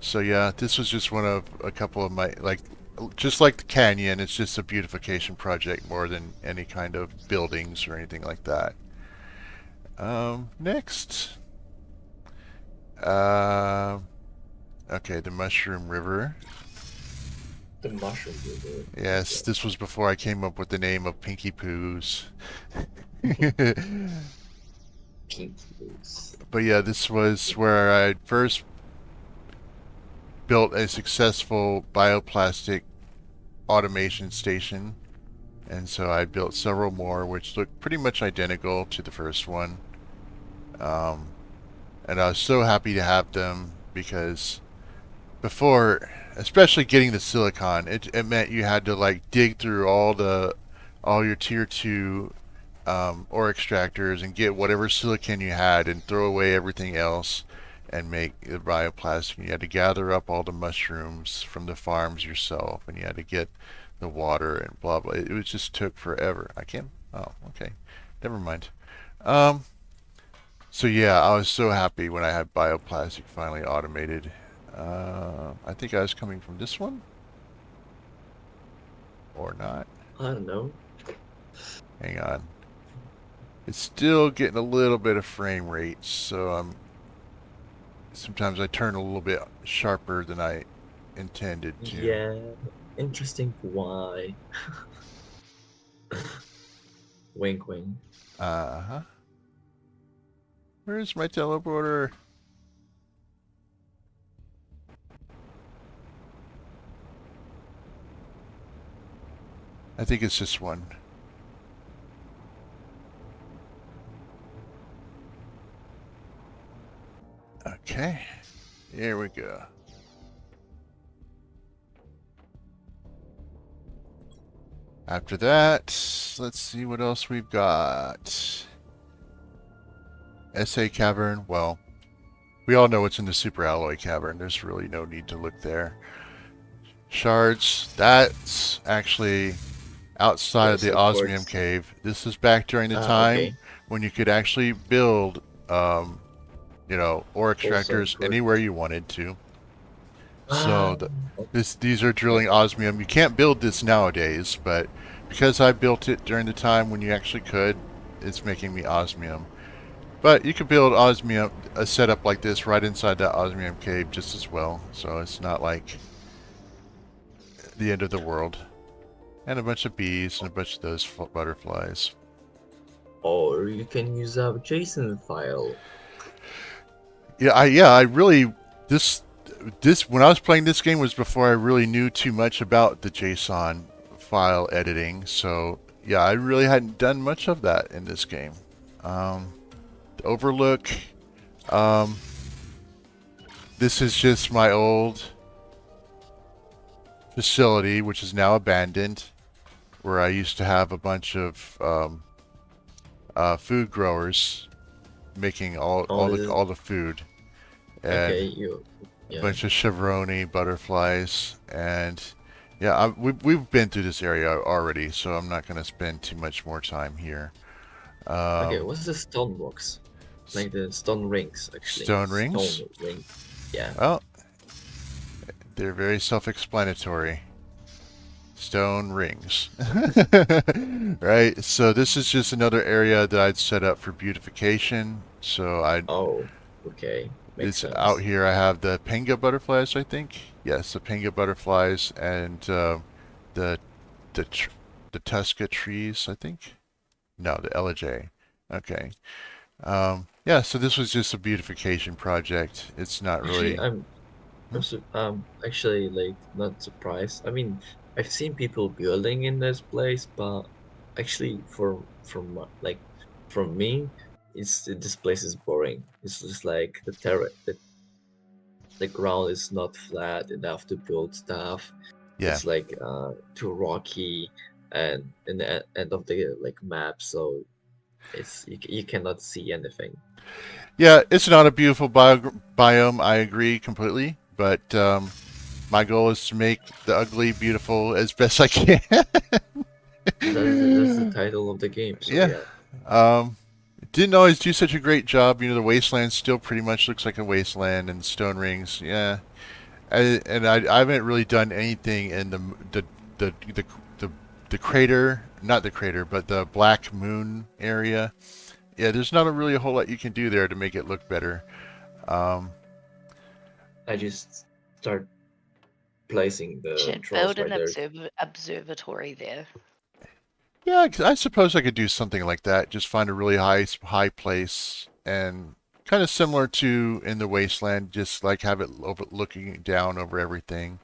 So yeah, this was just one of a couple of my, like, just like the canyon, it's just a beautification project more than any kind of buildings or anything like that. Next. Okay, the Mushroom River. The mushroom river. Yes, this was before I came up with the name of Pinky Poos. Pink boots. But yeah, this was where I first built a successful bioplastic automation station. And so I built several more, which look pretty much identical to the first one. And I was so happy to have them because before, especially getting the silicon, it meant you had to like dig through all your tier 2 ore extractors and get whatever silicon you had and throw away everything else and make the bioplastic. You had to gather up all the mushrooms from the farms yourself, and you had to get the water and blah blah. It was just took forever. I can't. Oh, okay. Never mind. So yeah, I was so happy when I had bioplastic finally automated. I think I was coming from this one, or not. I don't know. Hang on. It's still getting a little bit of frame rate, so sometimes I turn a little bit sharper than I intended to. Yeah. Interesting why. Wink wink. Uh-huh. Where's my teleporter? I think it's this one. Okay, here we go. After that, let's see what else we've got. SA Cavern, well, we all know what's in the Super Alloy Cavern. There's really no need to look there. Shards, that's actually outside of the Osmium Cave. This is back during the time when you could actually build, you know, ore extractors anywhere you wanted to. So these are drilling osmium. You can't build this nowadays, but because I built it during the time when you actually could, it's making me osmium. But you could build osmium, a setup like this right inside that osmium cave just as well. So it's not like the end of the world. And a bunch of bees and a bunch of those butterflies. Or you can use a JSON file. Yeah, I really this when I was playing this game was before I really knew too much about the JSON file editing. So yeah, I really hadn't done much of that in this game. The Overlook. This is just my old facility, which is now abandoned, where I used to have a bunch of food growers making all the food. And Okay, a bunch of chevroni butterflies, and yeah, we've been through this area already, so I'm not going to spend too much more time here. Okay, what's the stone blocks? Like the stone rings, actually. Stone rings? Stone ring. Yeah. Well, they're very self-explanatory. Stone rings. Right? So this is just another area that I'd set up for beautification. So Oh, okay. Makes sense. out here I have the Penga butterflies, I think. Yes, the Penga butterflies and the Tusca trees, I think. No, the LJ. Okay. Yeah, so this was just a beautification project. It's not really. Actually like not surprised. I mean, I've seen people building in this place, but actually from me, this place is boring. It's just like the ground is not flat enough to build stuff. Yeah. It's like too rocky, and in the end of the like map, so it's you cannot see anything. Yeah, it's not a beautiful biome. I agree completely, but my goal is to make the ugly beautiful as best I can. That's the title of the game. So yeah. Didn't always do such a great job. You know, the wasteland still pretty much looks like a wasteland, and stone rings. Yeah, And I haven't really done anything in the the, the the crater, not the crater, but the Black Moon area. Yeah, there's not really a whole lot you can do there to make it look better. Um, I just start placing the Should trolls build an right there. observatory there. yeah, I suppose I could do something like that. Just find a really high place and kind of similar to in the wasteland, just like have it looking down over everything.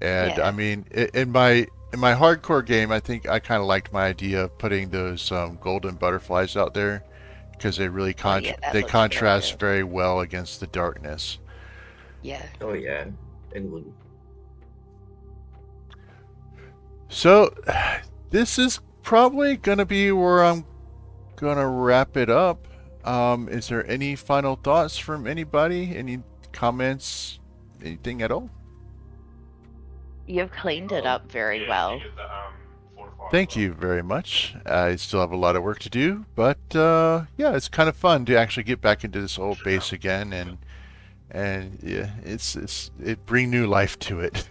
And I Yeah. mean, in my hardcore game, I think I kind of liked my idea of putting those golden butterflies out there because they really Oh yeah, that they looks very contrast good. very well against the darkness. Yeah. Oh yeah, and wood. So this is probably gonna be where I'm gonna wrap it up. Is there any final thoughts from anybody? Any comments? Anything at all? You've cleaned it up very well. Thank you very much. I still have a lot of work to do, but yeah, it's kind of fun to actually get back into this old base again, and yeah, it bring new life to it.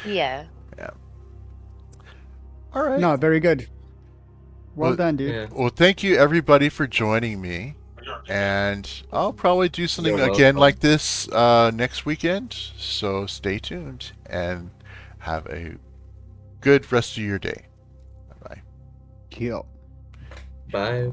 Yeah. All right. No, very good. Well Well, done, dude. Yeah. Well, thank you everybody for joining me, and I'll probably do something You're again welcome. like this next weekend. So stay tuned and have a good rest of your day. Bye bye. Kill. Bye.